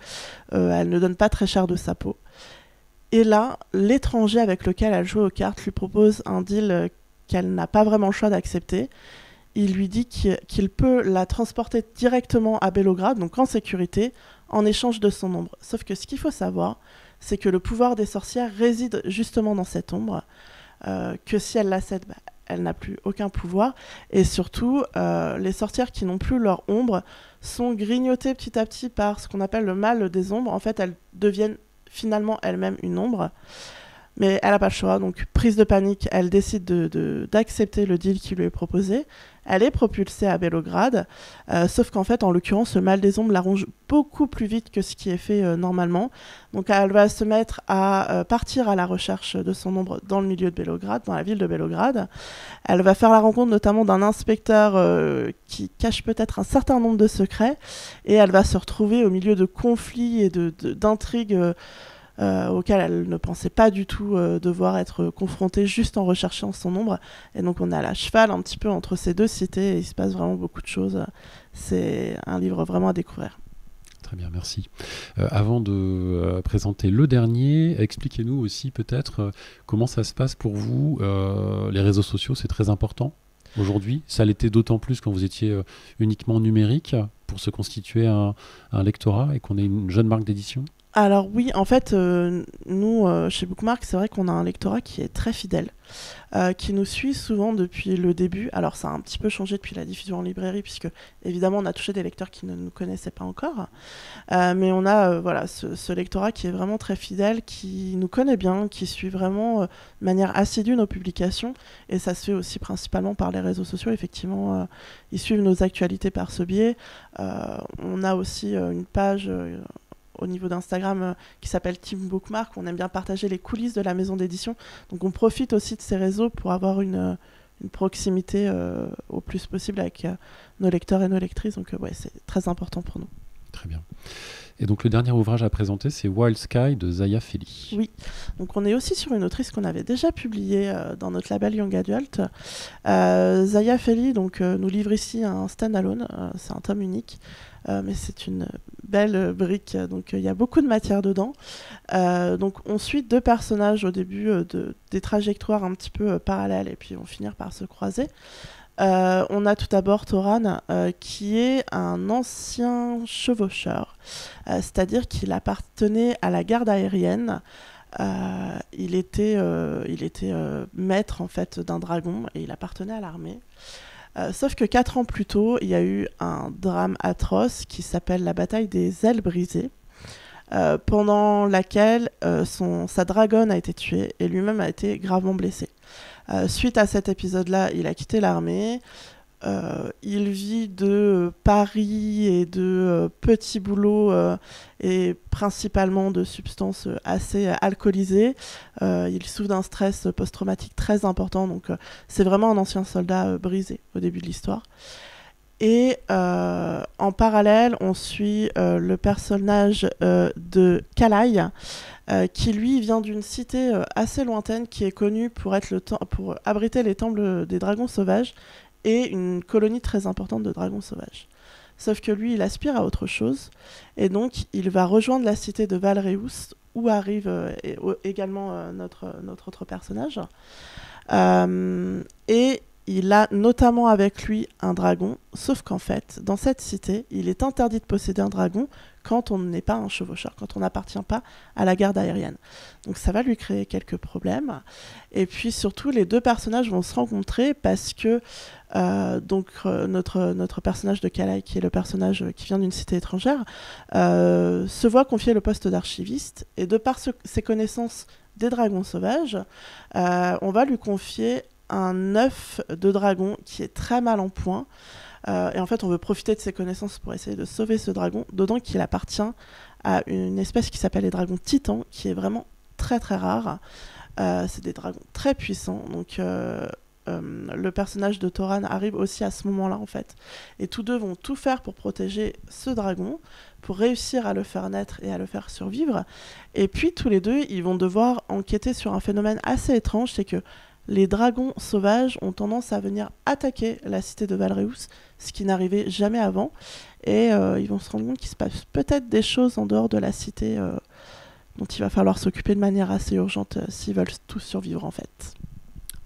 elle ne donne pas très cher de sa peau. Et là, l'étranger avec lequel elle joue aux cartes lui propose un deal qu'elle n'a pas vraiment le choix d'accepter. Il lui dit qu'il peut la transporter directement à Belograd, donc en sécurité, en échange de son ombre. Sauf que ce qu'il faut savoir, c'est que le pouvoir des sorcières réside justement dans cette ombre, que si elle la cède, elle n'a plus aucun pouvoir. Et surtout, les sorcières qui n'ont plus leur ombre sont grignotées petit à petit par ce qu'on appelle le mal des ombres. En fait, elles deviennent finalement elles-mêmes une ombre. Mais elle n'a pas le choix, donc prise de panique, elle décide d'accepter le deal qui lui est proposé. Elle est propulsée à Belograd, sauf qu'en fait, en l'occurrence, le mal des ombres la ronge beaucoup plus vite que ce qui est fait normalement. Donc elle va se mettre à partir à la recherche de son ombre dans le milieu de Belograd, dans la ville de Belograd. Elle va faire la rencontre notamment d'un inspecteur qui cache peut-être un certain nombre de secrets, et elle va se retrouver au milieu de conflits et d'intrigues auquel elle ne pensait pas du tout devoir être confrontée juste en recherchant son ombre. Et donc on est à la cheval un petit peu entre ces 2 cités et il se passe vraiment beaucoup de choses. C'est un livre vraiment à découvrir. Très bien, merci. Avant de présenter le dernier, expliquez-nous aussi peut-être comment ça se passe pour vous. Les réseaux sociaux, c'est très important aujourd'hui. Ça l'était d'autant plus quand vous étiez uniquement numérique pour se constituer un lectorat et qu'on ait une jeune marque d'édition. Alors oui, en fait, nous, chez Bookmark, c'est vrai qu'on a un lectorat qui est très fidèle, qui nous suit souvent depuis le début. Alors ça a un petit peu changé depuis la diffusion en librairie, puisque évidemment on a touché des lecteurs qui ne nous connaissaient pas encore. Mais on a voilà, ce lectorat qui est vraiment très fidèle, qui nous connaît bien, qui suit vraiment de manière assidue nos publications. Et ça se fait aussi principalement par les réseaux sociaux. Effectivement, ils suivent nos actualités par ce biais. On a aussi une page... au niveau d'Instagram qui s'appelle Team Bookmark, on aime bien partager les coulisses de la maison d'édition. Donc on profite aussi de ces réseaux pour avoir une proximité au plus possible avec nos lecteurs et nos lectrices. Donc ouais, c'est très important pour nous. Très bien. Et donc le dernier ouvrage à présenter, c'est Wild Sky de Zaya Feli. Oui, donc on est aussi sur une autrice qu'on avait déjà publiée dans notre label Young Adult. Zaya Feli donc, nous livre ici un stand-alone, c'est un tome unique. Mais c'est une belle brique, donc il y a beaucoup de matière dedans. Donc on suit 2 personnages au début, des trajectoires un petit peu parallèles, et puis vont finir par se croiser. On a tout d'abord Toran, qui est un ancien chevaucheur, c'est-à-dire qu'il appartenait à la garde aérienne. Il était maître en fait d'un dragon, et il appartenait à l'armée. Sauf que 4 ans plus tôt, il y a eu un drame atroce qui s'appelle la bataille des ailes brisées, pendant laquelle sa dragonne a été tuée et lui-même a été gravement blessé. Suite à cet épisode-là, il a quitté l'armée. Il vit de paris et de petits boulots et principalement de substances assez alcoolisées. Il souffre d'un stress post-traumatique très important, donc c'est vraiment un ancien soldat brisé au début de l'histoire. Et en parallèle, on suit le personnage de Kalai, qui lui vient d'une cité assez lointaine qui est connue pour abriter les temples des dragons sauvages et une colonie très importante de dragons sauvages. Sauf que lui, il aspire à autre chose, et donc il va rejoindre la cité de Valreus, où arrive également notre autre personnage. Et il a notamment avec lui un dragon, sauf qu'en fait, dans cette cité, il est interdit de posséder un dragon quand on n'est pas un chevaucheur, quand on n'appartient pas à la garde aérienne. Donc ça va lui créer quelques problèmes. Et puis surtout, les 2 personnages vont se rencontrer parce que notre personnage de Kalai, qui est le personnage qui vient d'une cité étrangère, se voit confier le poste d'archiviste, et de par ses connaissances des dragons sauvages, on va lui confier un œuf de dragon qui est très mal en point. Et en fait, on veut profiter de ses connaissances pour essayer de sauver ce dragon, d'autant qu'il appartient à une espèce qui s'appelle les dragons titans, qui est vraiment très très rare. C'est des dragons très puissants, donc le personnage de Toran arrive aussi à ce moment-là en fait. Et tous 2 vont tout faire pour protéger ce dragon, pour réussir à le faire naître et à le faire survivre. Et puis tous les 2, ils vont devoir enquêter sur un phénomène assez étrange, c'est que les dragons sauvages ont tendance à venir attaquer la cité de Valreus, ce qui n'arrivait jamais avant. Et ils vont se rendre compte qu'il se passe peut-être des choses en dehors de la cité dont il va falloir s'occuper de manière assez urgente s'ils veulent tous survivre en fait.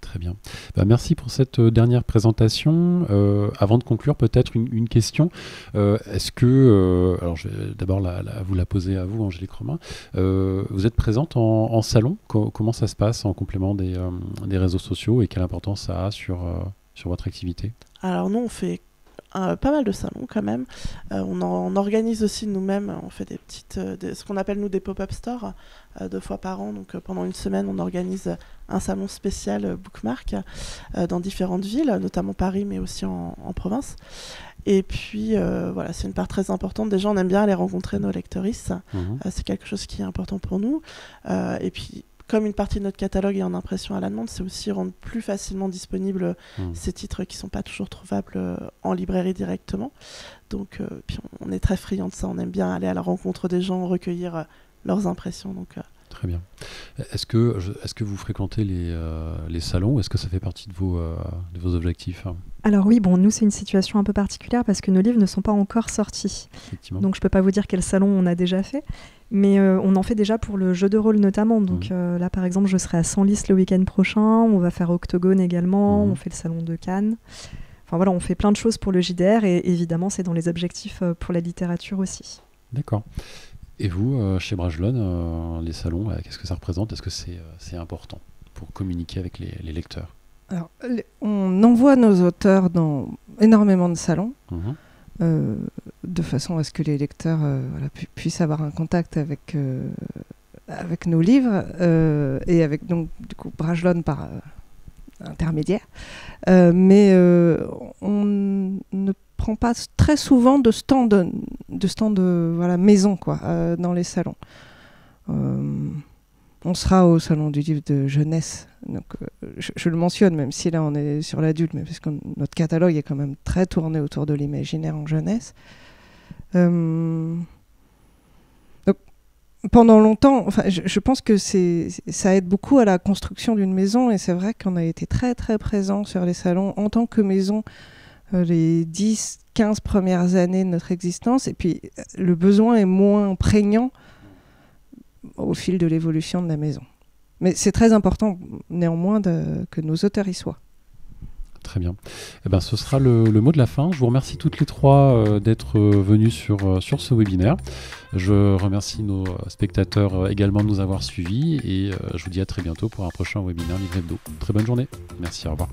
Très bien. Merci pour cette dernière présentation. Avant de conclure, peut-être une question. Est-ce que, alors je vais d'abord vous la poser à vous, Angélique Romain. Vous êtes présente en salon. Comment ça se passe en complément des réseaux sociaux, et quelle importance ça a sur votre activité? Alors nous, on fait pas mal de salons quand même. On en organise aussi nous-mêmes. On fait des petites, ce qu'on appelle nous des pop-up stores 2 fois par an. Donc pendant une semaine, on organise un salon spécial Bookmark dans différentes villes, notamment Paris, mais aussi en province. Et puis voilà, c'est une part très importante. Déjà, on aime bien aller rencontrer nos lectrices. C'est quelque chose qui est important pour nous. Et puis, comme une partie de notre catalogue est en impression à la demande, c'est aussi rendre plus facilement disponibles ces titres qui ne sont pas toujours trouvables en librairie directement. Donc, puis on est très friands de ça. On aime bien aller à la rencontre des gens, recueillir leurs impressions. Donc, très bien. Est-ce que vous fréquentez les salons? Est-ce que ça fait partie de vos objectifs? Alors oui, nous c'est une situation un peu particulière parce que nos livres ne sont pas encore sortis. Donc je ne peux pas vous dire quel salon on a déjà fait, mais on en fait déjà pour le jeu de rôle notamment. Donc là par exemple, je serai à Senlis le week-end prochain, on va faire Octogone également, on fait le salon de Cannes. Enfin voilà, on fait plein de choses pour le JDR, et évidemment c'est dans les objectifs pour la littérature aussi. D'accord. Et vous, chez Brajlon, les salons, qu'est-ce que ça représente? Est-ce que c'est important pour communiquer avec les lecteurs? Alors, on envoie nos auteurs dans énormément de salons, de façon à ce que les lecteurs puissent avoir un contact avec nos livres et avec donc du coup Brajlon par intermédiaire. Mais on ne prend pas très souvent de stand maison dans les salons. On sera au salon du livre de jeunesse, donc je le mentionne, même si là on est sur l'adulte, mais parce que notre catalogue est quand même très tourné autour de l'imaginaire en jeunesse. Donc, pendant longtemps, je pense que ça aide beaucoup à la construction d'une maison, et c'est vrai qu'on a été très très présent sur les salons en tant que maison les 10-15 premières années de notre existence, et puis le besoin est moins prégnant au fil de l'évolution de la maison. Mais c'est très important néanmoins que nos auteurs y soient. Très bien. Eh ben, ce sera le mot de la fin. Je vous remercie toutes les trois d'être venues sur ce webinaire. Je remercie nos spectateurs également de nous avoir suivis, et je vous dis à très bientôt pour un prochain webinaire Livre Hebdo. Très bonne journée. Merci, au revoir.